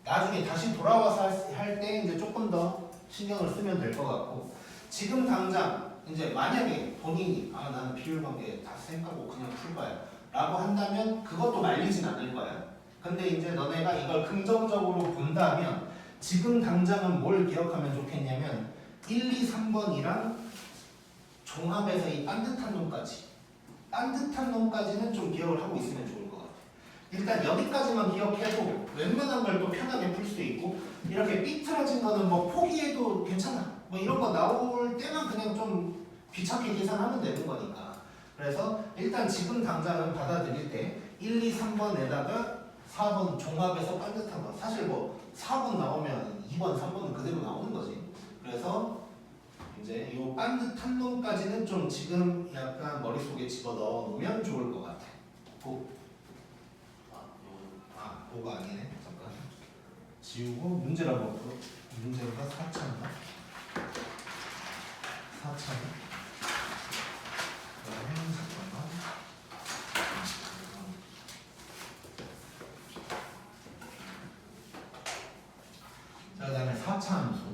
나중에 다시 돌아와서 할 때 이제 조금 더 신경을 쓰면 될 것 같고, 지금 당장 이제 만약에 본인이 아 나는 비율 관계 다 생각하고 그냥 풀봐요 라고 한다면 그것도 말리진 않을 거야. 근데 이제 너네가 이걸 긍정적으로 본다면 지금 당장은 뭘 기억하면 좋겠냐면 1, 2, 3번이랑 종합해서 이 반듯한 놈까지, 반듯한 놈까지는 좀 기억을 하고 있으면 좋을 것 같아. 일단 여기까지만 기억해도 웬만한 걸 또 편하게 풀 수 있고, 이렇게 삐뚤어진 거는 뭐 포기해도 괜찮아. 뭐 이런 거 나올 때만 그냥 좀 귀찮게 계산하면 되는 거니까. 그래서 일단 지금 당장은 받아들일 때 1, 2, 3번에다가 4번 종합해서 반듯한 거. 사실 뭐 4번 나오면 2번, 3번은 그대로 나오는 거지. 그래서 이제 이 반듯한 놈까지는 좀 지금 약간 머릿속에 집어넣어 놓으면 좋을 것 같아. 고가 아니네. 잠깐 지우고 문제라고 풀어. 문제가 4차인가? 4차. 잠깐만. 자, 그 다음에 4차 함수.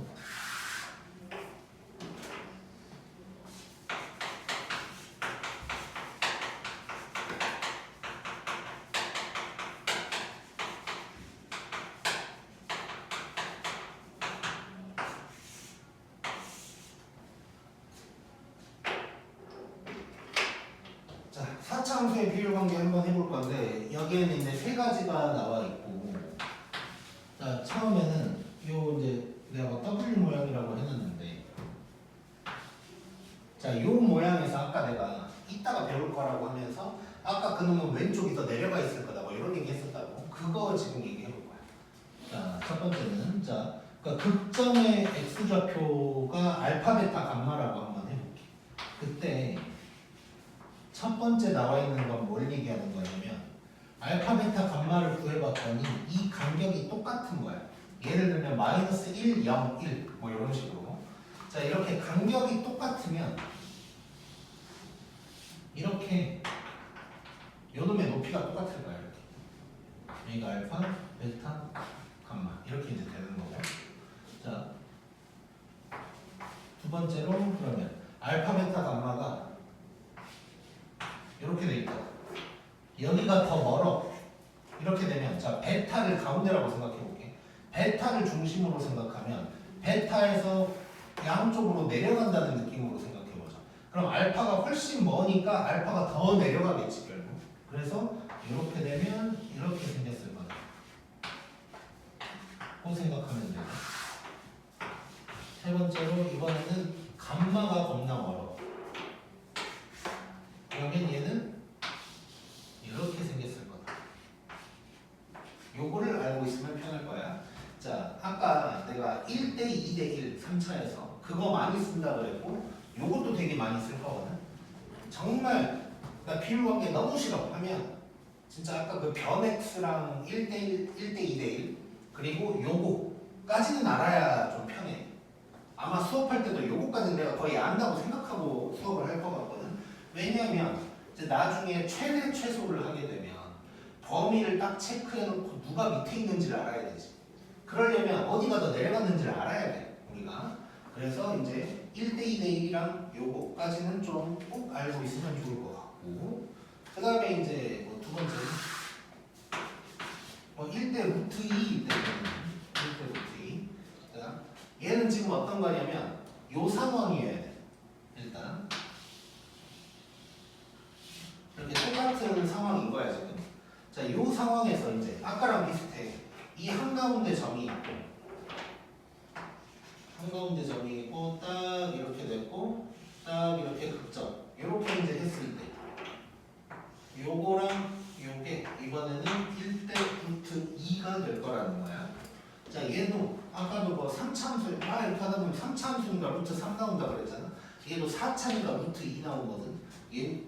자, 4차 함수의 비율 관계 한번 해볼 건데, 여기에는 이제 세 가지가 나와 있고, 자, 처음에는 요 이제 내가 뭐 W 모양이라고 해놨는데, 자, 요 모양에서 아까 내가 이따가 배울 거라고 하면서 아까 그놈은 왼쪽이 더 내려가 있을 거다 뭐 이런 얘기 했었다고. 그거 지금 얘기해 볼 거야. 자, 첫 번째는 자, 그러니까 극점의 x좌표가 알파 베타 감마라고 한번 해볼게. 그때 첫 번째 나와 있는 건 뭘 얘기하는 거냐면 알파 베타 감마를 구해봤더니 이 간격이 똑같은 거야. 예를 들면 마이너스 1, 0, 1 뭐 이런 식으로. 자, 이렇게 간격이 똑같으면 이렇게 요놈의 높이가 똑같을 거야. 이렇게 여기가 알파, 베타, 감마 이렇게 이제 되는 거고. 자, 두 번째로 그러면 알파, 베타, 감마가 이렇게 돼 있다. 여기가 더 멀어. 이렇게 되면 자 베타를 가운데라고 생각해 볼게. 베타를 중심으로 생각하면 베타에서 양쪽으로 내려간다는 느낌으로 생각해 보자. 그럼 알파가 훨씬 머니까 알파가 더 내려가겠지 결국. 그래서 이렇게 되면 이렇게 생겼을 거다. 그 생각하면 돼. 세 번째로 이번에는 감마가 겁나 멀어. 그러면 얘는 이렇게 생겼을 거다. 요거를 알고 있으면 편할 거야. 자, 아까 내가 1대 2대 1 3차에서 그거 많이 쓴다 그랬고 요것도 되게 많이 쓸 거거든. 정말 나 비율관계 너무 싫어 하면 진짜 아까 그 변x랑 1대 1, 1대 2대 1 그리고 요거까지는 알아야 좀 편해. 아마 수업할 때도 요거까지는 내가 거의 안다고 생각하고 수업을 할 것 같거든. 왜냐면 이제 나중에 최대 최소를 하게 되면 범위를 딱 체크해놓고 누가 밑에 있는지를 알아야 되지. 그러려면 어디가 더 내려갔는지를 알아야 돼 우리가. 그래서 이제 1대 2대 1이랑 요거까지는 좀 꼭 알고 있으면 좋을 것 같고, 그 다음에 이제 뭐 두 번째 1대 루트 2 때문에 1대 루트 2. 얘는 지금 어떤 거냐면 요 상황이어야 돼. 일단 이렇게 똑같은 상황인 거야 지금. 자, 요 상황에서 이제 아까랑 비슷해. 이 한가운데 점이 있고 한가운데 점이 있고 딱 이렇게 됐고 딱 이렇게 극점 이렇게 이제 했을 때 요거랑 요게 이번에는 1대 루트 2가 될 거라는 거야. 자, 얘도 아까도 뭐 3차함수 이렇게 하다 보면 3차함수니까 루트 3 나온다 그랬잖아. 얘도 4차니까 루트 2 나오거든. 얘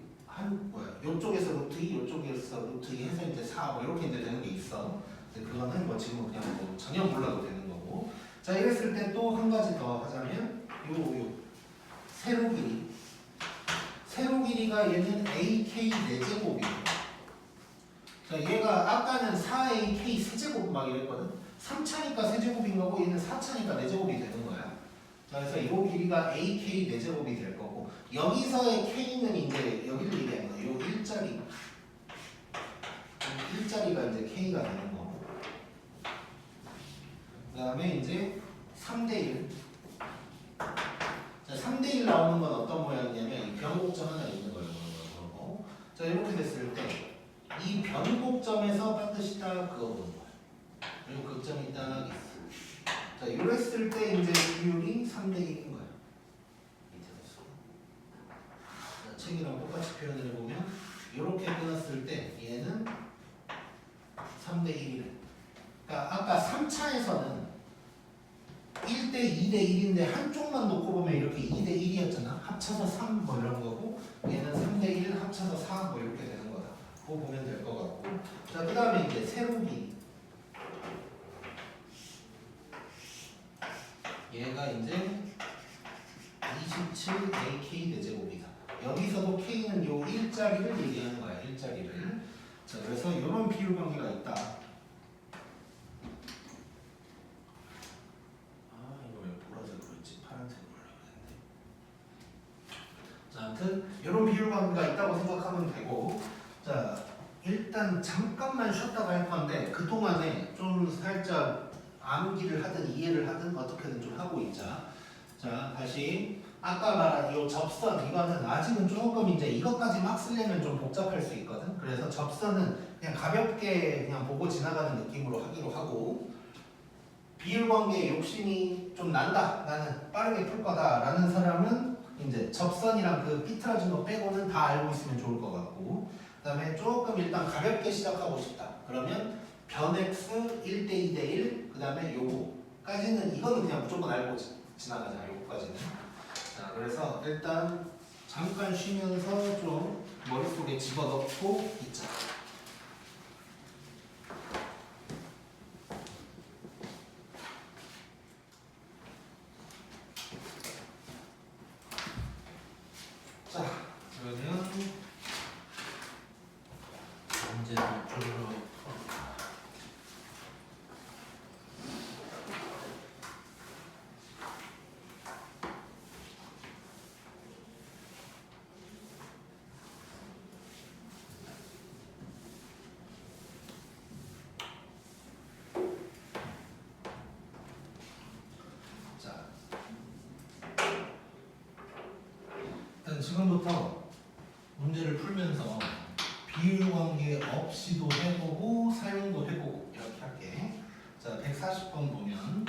요쪽에서 루트 2, 요쪽에서 루트 2 해서 이제 4 뭐 이렇게 이제 되는 게 있어. 근데 그거는 뭐 지금 그냥 뭐 전혀 몰라도 되는 거고. 자, 이랬을 때 또 한 가지 더 하자면 요 세로 길이. 세로 길이가 얘는 AK 4제곱이에요. 자, 얘가 아까는 4AK 세제곱 막 이랬거든. 3차니까 세제곱인 거고 얘는 4차니까 4제곱이 되는 거야. 자, 그래서 이 길이가 AK 4제곱이 될 거고 여기서의 K는 이제 여기를 얘기하는 거야. 요 일자리. 일자리가 이제 K가 되는 거고. 그 다음에 이제 3대1. 자, 3대1 나오는 건 어떤 모양이냐면 이 변곡점 하나 있는 거예요. 자, 이렇게 됐을 때 이 변곡점에서 반드시 딱 그거 보는 거야. 그리고 극점이 딱 있어. 자, 이랬을 때 이제 비율이 3대1인 거야. 밑에서. 자, 책이랑 똑같이 표현을 해보면 이렇게 끊었을 때 얘는 3대1이래. 그러니까 아까 3차에서는 1대 2대 1인데 한쪽만 놓고 보면 이렇게 2대 1이었잖아. 합쳐서 3 뭐 이런 거고 얘는 3대 1 합쳐서 4 뭐 이렇게 되는 거다. 그거 보면 될 것 같고. 자, 그 다음에 이제 세로기. 얘가 이제 27AK 4제곱이다. 여기서도 K는 요 일자리를 얘기하는 거야. 일자리를. 자, 그래서 이런 비율 관계가 있다. 아무튼 이런 비율 관계가 있다고 생각하면 되고, 자, 일단 잠깐만 쉬었다가 할 건데 그 동안에 좀 살짝 암기를 하든 이해를 하든 어떻게든 좀 하고 있자. 자, 다시 아까 말한 이 접선 이거는 아직은 조금 이제 이것까지 막 쓰려면 좀 복잡할 수 있거든. 그래서 접선은 그냥 가볍게 그냥 보고 지나가는 느낌으로 하기로 하고, 비율 관계에 욕심이 좀 난다, 나는 빠르게 풀 거다라는 사람은 이제 접선이랑 그 삐뚤어진 거 빼고는 다 알고 있으면 좋을 것 같고, 그 다음에 조금 일단 가볍게 시작하고 싶다. 그러면 변x 1대 2대 1, 그 다음에 요거까지는 이거는 그냥 무조건 알고 지나가자. 요거까지는. 자, 그래서 일단 잠깐 쉬면서 좀 머릿속에 집어넣고 있자. 자, 그러면 문제를 줄로 지금부터 문제를 풀면서 비율 관계 없이도 해보고 사용도 해보고 이렇게 할게. 자, 140번 보면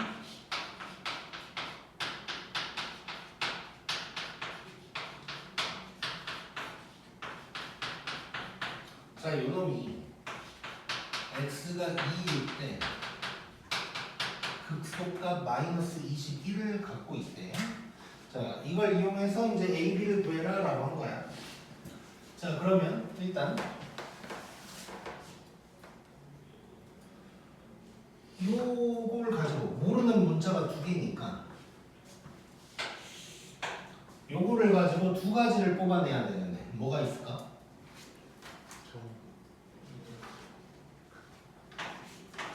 자, 요놈이 x가 2일 때 극소값 마이너스 21을 갖고 있대. 자, 이걸 이용해서 이제 a, b를 구해라 라고 한 거야. 자, 그러면 일단 요걸 가지고 모르는 문자가 두 개니까 요거를 가지고 두 가지를 뽑아내야 되는데 뭐가 있을까?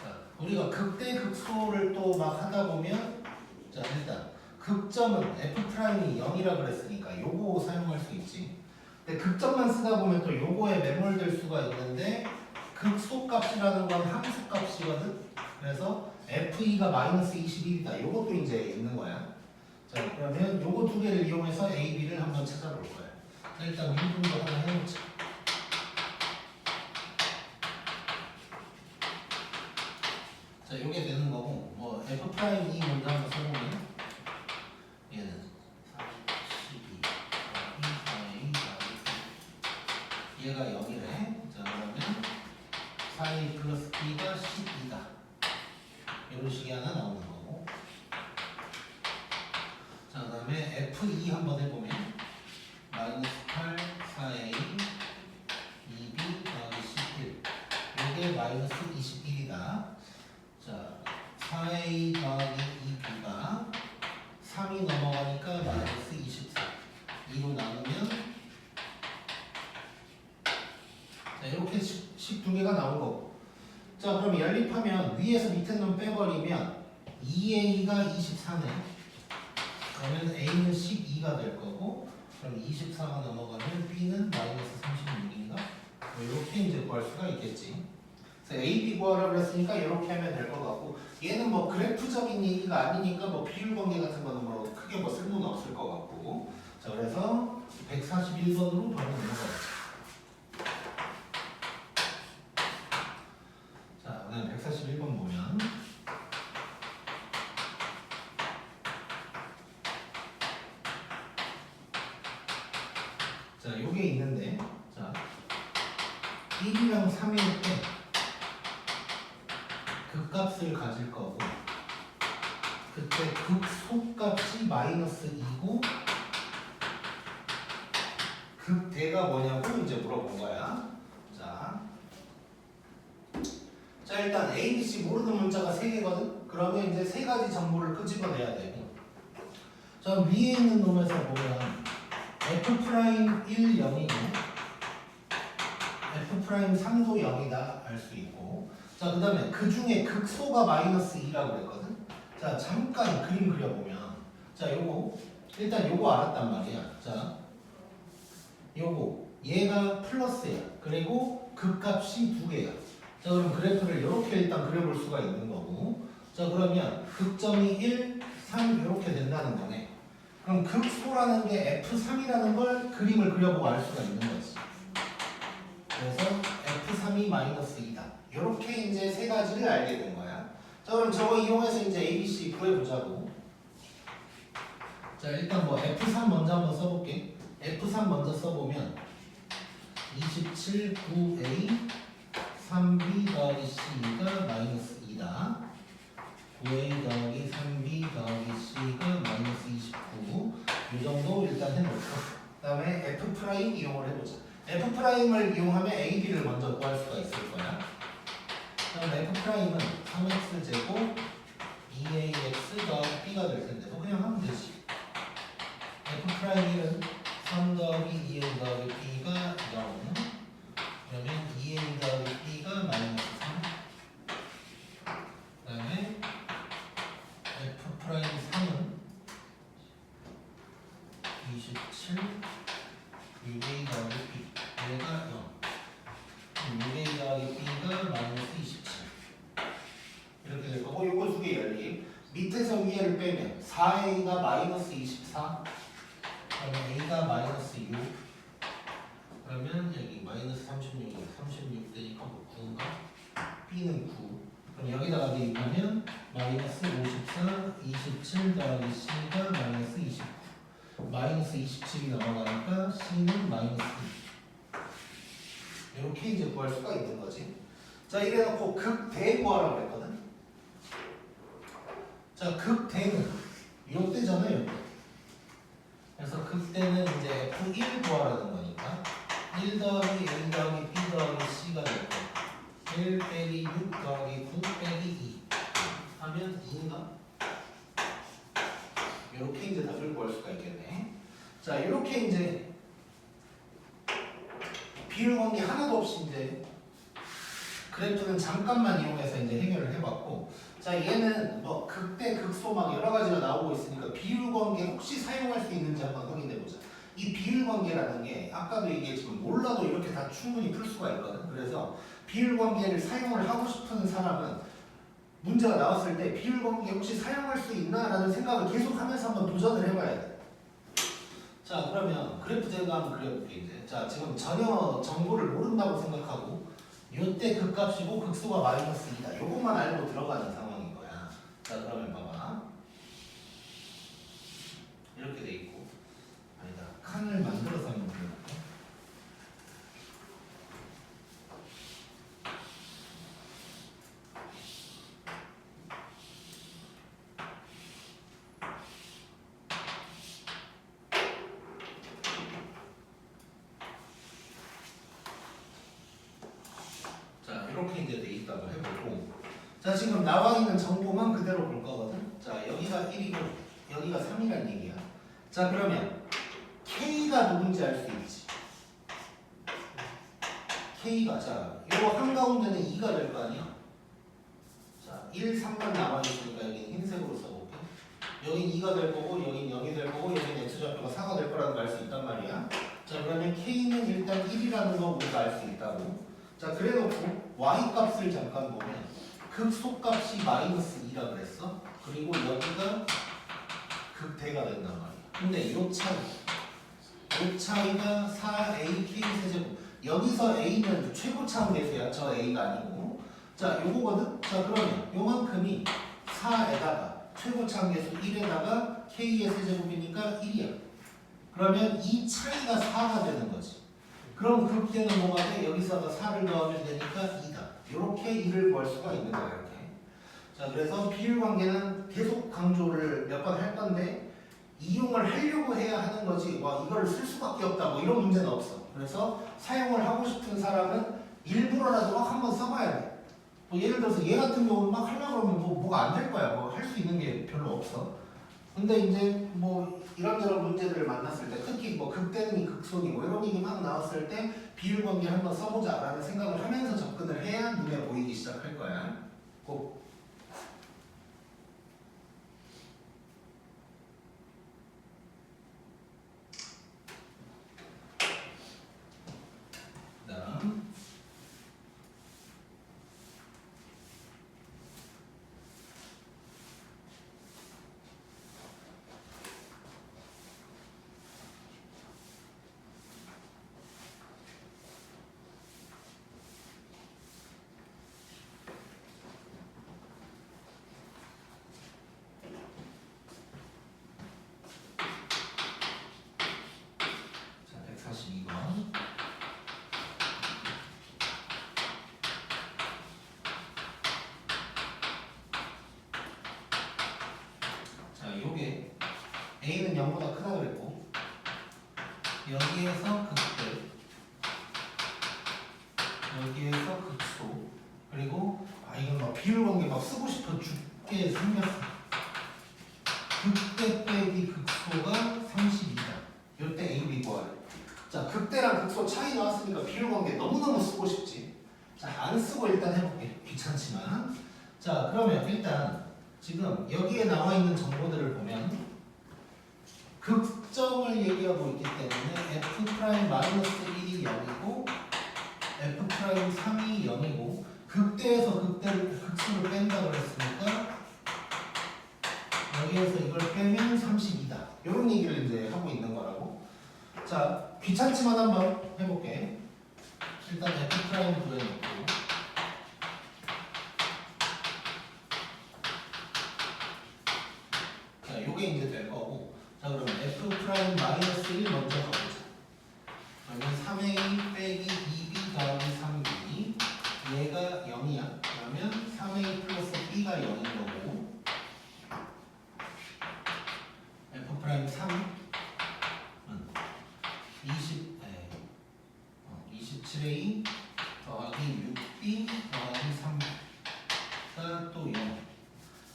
자, 우리가 극대 극소를 또 막 하다 보면 자, 일단 극점은 F'이 0이라 그랬으니까 요거 사용할 수 있지. 근데 극점만 쓰다 보면 또 요거에 매몰될 수가 있는데 극소값이라는 건 함수값이거든. 그래서 F2가 마이너스 21이다. 요것도 이제 있는 거야. 자, 그러면 요거 두 개를 이용해서 A, B를 한번 찾아볼 거야. 자, 일단 미분도 하나 해놓자. 자, 요게 되는 거고, 뭐 F' E 먼저 한번 써보면 얘는 12, 4A, 얘가 0이래. 자, 그러면 4A 플러스 B가 12다. 이런 식이 하나 나오는 거고. 자, 그 다음에 F2 한번 해보면 마이너스 8, 4A, 2B 더하기 11. 이게 마이너스 21이다. 자, 4A 더하기 2B가 3이 넘어가니까 마이너스 24. 2로 나누면 자, 이렇게 식 두 개가 나온 거고. 자, 그럼 연립하면 위에서 밑에 놈 빼버리면 2A가 24네. 그러면 A는 12가 될 거고, 그럼 24가 넘어가면 B는 마이너스 36인가? 뭐 이렇게 이제 구할 수가 있겠지. 그래서 A, B 구하라 그랬으니까 이렇게 하면 될 것 같고, 얘는 뭐 그래프적인 얘기가 아니니까 뭐 비율 관계 같은 거는 뭐 크게 뭐 쓸모는 없을 것 같고. 자, 그래서 141번으로 바로 넘어가요. 자, 그다음 141번 보면 자, 요게 있는데 자, 1이랑 3일 때 극값을 가질 거고 그때 극소값이 마이너스 2고 극대가 뭐냐고 이제 물어본 거야. 자, 일단 A, B, C 모르는 문자가 3개거든? 그러면 이제 3가지 정보를 끄집어내야 되고. 자, 위에 있는 놈에서 보면 F'1 0이고 F'3도 0이다 알 수 있고. 자, 그 다음에 그 중에 극소가 마이너스 2라고 그랬거든? 자, 잠깐 그림 그려보면 자, 요거 일단 요거 알았단 말이야. 자, 요거 얘가 플러스야. 그리고 극값이 2개야. 자, 그럼 그래프를 이렇게 일단 그려볼 수가 있는 거고. 자, 그러면 극점이 1, 3 이렇게 된다는 거네. 그럼 극소라는 게 F3이라는 걸 그림을 그려보고 알 수가 있는 거지. 그래서 F3이 마이너스 2다. 이렇게 이제 세 가지를 알게 된 거야. 자, 그럼 저거 이용해서 이제 ABC 구해보자고. 자, 일단 뭐 F3 먼저 한번 써볼게. F3 먼저 써보면 27, 9A 3B 더하기 C가 마이너스 2다. 9A 더하기 3B 더하기 C가 마이너스 29. 이 정도 일단 해놓고 그 다음에 F' 이용을 해보자. F'을 이용하면 A, B를 먼저 구할 수가 있을 거야. 그럼 F'은 3X제곱 2AX 더하기 B가 될 텐데 뭐 그냥 하면 되지. F'은 3 더하기 2A 더하기 B가 0. 그러면 2A 더하기 B가 마이너스 3. 그 다음에 F'3은 27 6A 더하기 B 얘가 0. 6A 더하기 B가 마이너스 27 이렇게 될 거고 요거 두 개 열림. 밑에서 위에를 빼면 4A가 마이너스 24. 그러면 A가 마이너스 6. 그러면 여기 마이너스 36이 36 되니까 뭐 9인가? B는 9. 그럼 여기다가 대입하면 마이너스 54, 27 더하기 C가 마이너스 29. 마이너스 27이 넘어가니까 C는 마이너스 2. 이렇게 이제 구할 수가 있는 거지. 자, 이래놓고 극대 구하라고 그랬거든. 자, 극대는 요때잖아요, 요때. 그래서 극대는 이제 F1 구하라는 거니까 1 더하기 A 더하기 B 더하기 C가 될 거야. 1 빼기 6 더하기 9 빼기 2 하면 2인가? 이렇게 이제 답을 구할 수가 있겠네. 자, 이렇게 이제 비율 관계 하나도 없이 이제 그래프는 잠깐만 이용해서 이제 해결을 해봤고, 자, 얘는 뭐 극대, 극소 막 여러 가지가 나오고 있으니까 비율 관계 혹시 사용할 수 있는지 한번 확인해 보자. 이 비율 관계라는 게 아까도 얘기했지만 몰라도 이렇게 다 충분히 풀 수가 있거든. 그래서 비율 관계를 사용을 하고 싶은 사람은 문제가 나왔을 때 비율 관계 혹시 사용할 수 있나라는 생각을 계속하면서 한번 도전을 해봐야 돼. 자, 그러면 그래프 제가 한번 그려볼게 이제. 자, 지금 전혀 정보를 모른다고 생각하고 요때 극값이고 극소가 마이너스 2다. 요것만 알고 들어가는 상황인 거야. 자, 그러면 봐봐. 이렇게 돼 있고, 아니다. 칸을 만들어서 한번 그려볼게. 이렇게 이제 돼 있다고 해보고, 자, 지금 나와 있는 정보만 그대로 볼 거거든. 자, 여기가 1이고 여기가 3이란 얘기야. 자, 그러면 K가 누군지 알 수 있지. K가, 자, 요거 한가운데는 2가 될 거 아니야. 자, 1, 3만 남아 있으니까 여기는 흰색으로 써볼게. 여긴 2가 될 거고 여긴 0이 될 거고 여긴 x좌표가 4가 될 거라는 걸 알 수 있단 말이야. 자, 그러면 K는 일단 1이라는 거 우리가 알 수 있다고. 자, 그래놓고 y 값을 잠깐 보면 극소값이 마이너스 2라 그랬어. 그리고 여기가 극대가 된단 말이야. 근데 요 차이가 4ak 세제곱. 여기서 a는 최고차항 계수야. 저 a가 아니고. 자, 요거거든. 자, 그러면 요만큼이 4에다가 최고차항 계수 1에다가 k의 세제곱이니까 1이야. 그러면 이 차이가 4가 되는 거지. 그럼 극대는 뭐가 돼? 여기서가 4를 더하면 되니까 2다. 이렇게 2를 구할 수가 있는 거야, 이렇게. 자, 그래서 비율 관계는 계속 강조를 몇 번 할 건데 이용을 하려고 해야 하는 거지. 와, 이걸 쓸 수밖에 없다. 뭐 이런 문제는 없어. 그래서 사용을 하고 싶은 사람은 일부러라도 막 한번 써봐야 돼. 뭐 예를 들어서 얘 같은 경우는 막 하려고 그러면 뭐가 안 될 거야. 뭐 할 수 있는 게 별로 없어. 근데 이제 뭐 이런저런 문제들을 만났을 때, 특히 뭐 극대니 극소니 뭐 이런 얘기 막 나왔을 때 비율 관계 한번 써보자라는 생각을 하면서 접근을 해야 눈에 보이기 시작할 거야. 꼭. 그다음 자, 142번. 자, 요게 A는 0보다 크다 그랬고 여기에서 극대, 여기에서 극소, 그리고 이건 막 비율 관계 막 쓰고 싶어 죽게 생겼어. 극대 빼기 극소가 32다. 요때 A, B 구하래. 자, 극대랑 극소 차이 나왔으니까 비율 관계 너무너무 쓰고 싶지. 자, 안 쓰고 일단 해볼게. 귀찮지만. 자, 그러면 일단 지금 여기에 나와 있는 정보들을 보면 극점을 얘기하고 있기 때문에 F'-1이 0이고 F'3이 0이고 극대에서 극수를 뺀다고 했으니까 여기에서 이걸 빼면 32다. 이런 얘기를 이제 하고 있는 거라고. 자, 귀찮지만 한번 해볼게. 일단 f 프라임 구해놓고. 자, 요게 이제 될 거고. 자, 그러면 f 프라임 마이너스 1 먼저 가보자. 그러면 3a 빼기 2b 더하기 3b. 얘가 0이야. 그러면 3a 플러스 b가 0인 거고. f 프라임 3 27a 더하기 6b 더하기 3가 또 0.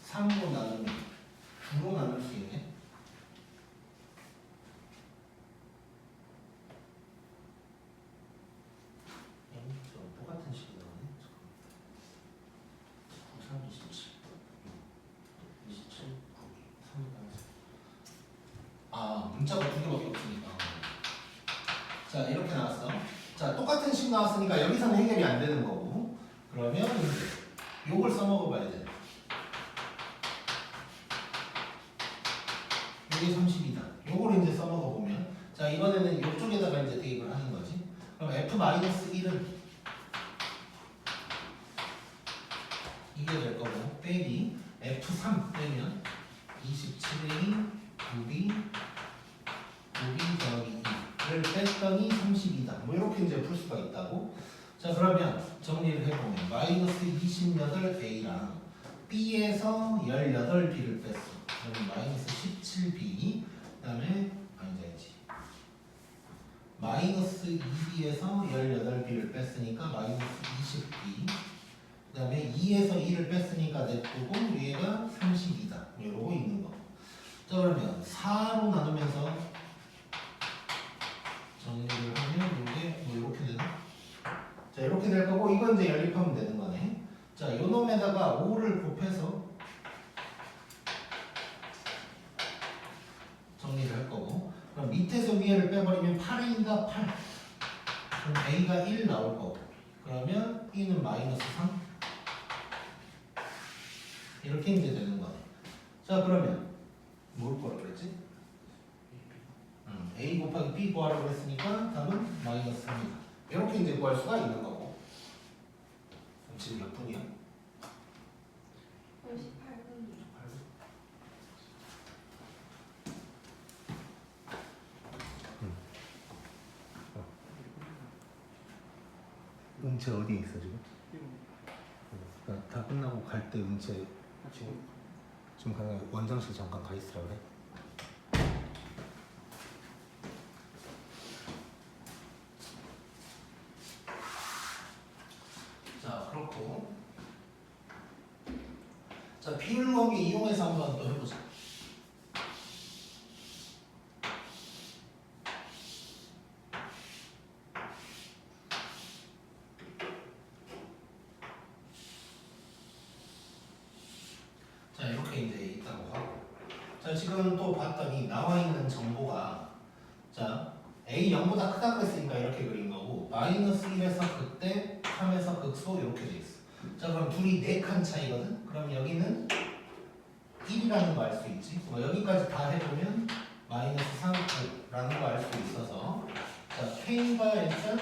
3으로 나누면 9로 나눌 수 있네. 똑같은 식이 나오네. 3, 27, 27, 9, 3. 아, 문자가 두 개밖에 없으니까. 자, 이렇게 나왔어. 자, 똑같은 식 나왔으니까 여기서는 해결이 안 되는 거고. 그러면 이제 요걸 써먹어 봐야 돼. 요게 30이다. 요걸 이제 써먹어 보면, 자, 이번에는 요쪽에다가 이제 대입을 하는 거지. 그럼 f-1은 이게 될 거고, 빼기 f3 빼면 27a 9b 더하기 2를 뺐더니 32다. 뭐 이렇게 이제 풀 수가 있다고. 자, 그러면 정리를 해보면 마이너스 28a랑 b에서 18b를 뺐어. 그러면 마이너스 17b. 그 다음에 아니지. 마이너스 2b에서 18b를 뺐으니까 마이너스 20b. 그 다음에 2에서 2를 뺐으니까 냅두고 위에가 32다. 이러고 있는 거. 자, 그러면 4로 나누면서 정리를 하면 이게 뭐 이렇게 되나? 자, 이렇게 될 거고 이건 이제 연립하면 되는 거네. 자, 요 놈에다가 5를 곱해서 정리를 할 거고. 그럼 밑에서 위에를 빼버리면 8a가 8. 그럼 a가 1 나올 거고. 그러면 b는 마이너스 3. 이렇게 이제 되는 거네. 자, 그러면 뭘 거라 그랬지? a 곱하기 b 구하라고 했으니까 답은 마이너스 3이다. 이렇게 이제 구할 수가 있는 거고. 그럼 지금 몇 분이야?
58분이요.
은채 어디 있어 지금? 그러니까 다 끝나고 갈 때 은채 지금 그냥 원장실 잠깐 가 있으라 그래. 자, 그렇고. 자, 비율 관계 이용해서 한번 또 해보자. 자, 이렇게 이제 있다고 하고. 자, 지금 또 봤더니 나와 있는 정보가, 자, a 0보다 크다고 했으니까 이렇게 그린 거고, 마이너스 1에서 극대, 3에서 극소 이렇게 돼 있어. 자, 그럼 둘이 4칸 차이거든? 그럼 여기는 1이라는 거 알 수 있지? 뭐 여기까지 다 해보면 마이너스 3라는 거 알 수 있어서, 자, k가 일단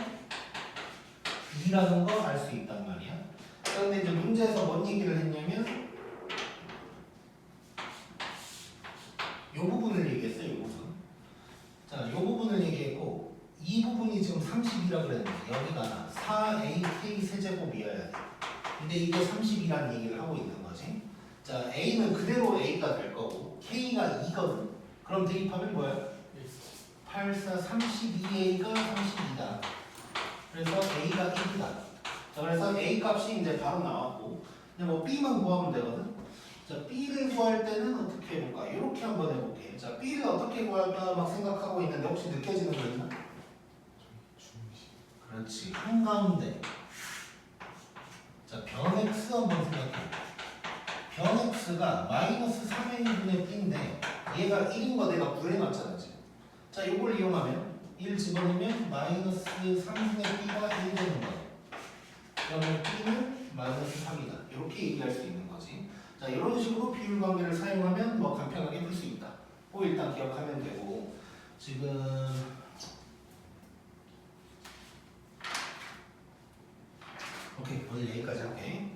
2라는 거 알 수 있단 말이야. 그런데 이제 문제에서 뭔 얘기를 했냐면 요 부분을 얘기했어요. 요 부분. 자, 요 부분을 얘기했고 이 부분이 지금 30이라고 그랬는데 여기가 4ak 세제곱이어야 돼. 근데 이게 30이라는 얘기를 하고 있는 거지. 자, a는 그대로 a가 될 거고 k가 2거든. 그럼 대입하면 뭐야? 8, 4, 32a가 32다. 그래서 a가 1이다. 자, 그래서 a 값이 이제 바로 나왔고 그냥 뭐 b만 구하면 되거든. 자, b를 구할 때는 어떻게 해볼까? 이렇게 한번 해볼게. 자, b를 어떻게 구할까 막 생각하고 있는데 혹시 느껴지는 거 있나? 그렇지, 한가운데. 자, 변 x 한번 생각해. 변 x가 마이너스 3의 1분의 b인데 얘가 1인 거 내가 구해놨잖아 지금. 자, 이걸 이용하면 1 집어넣으면 마이너스 3분의 b가 1 되는 거야. 그러면 b는 마이너스 3이다. 이렇게 얘기할 수 있는 거지. 자, 이런 식으로 비율 관계를 사용하면 뭐 간편하게 풀 수 있다. 일단 기억하면 되고 지금 오케이 오늘 여기까지 할게.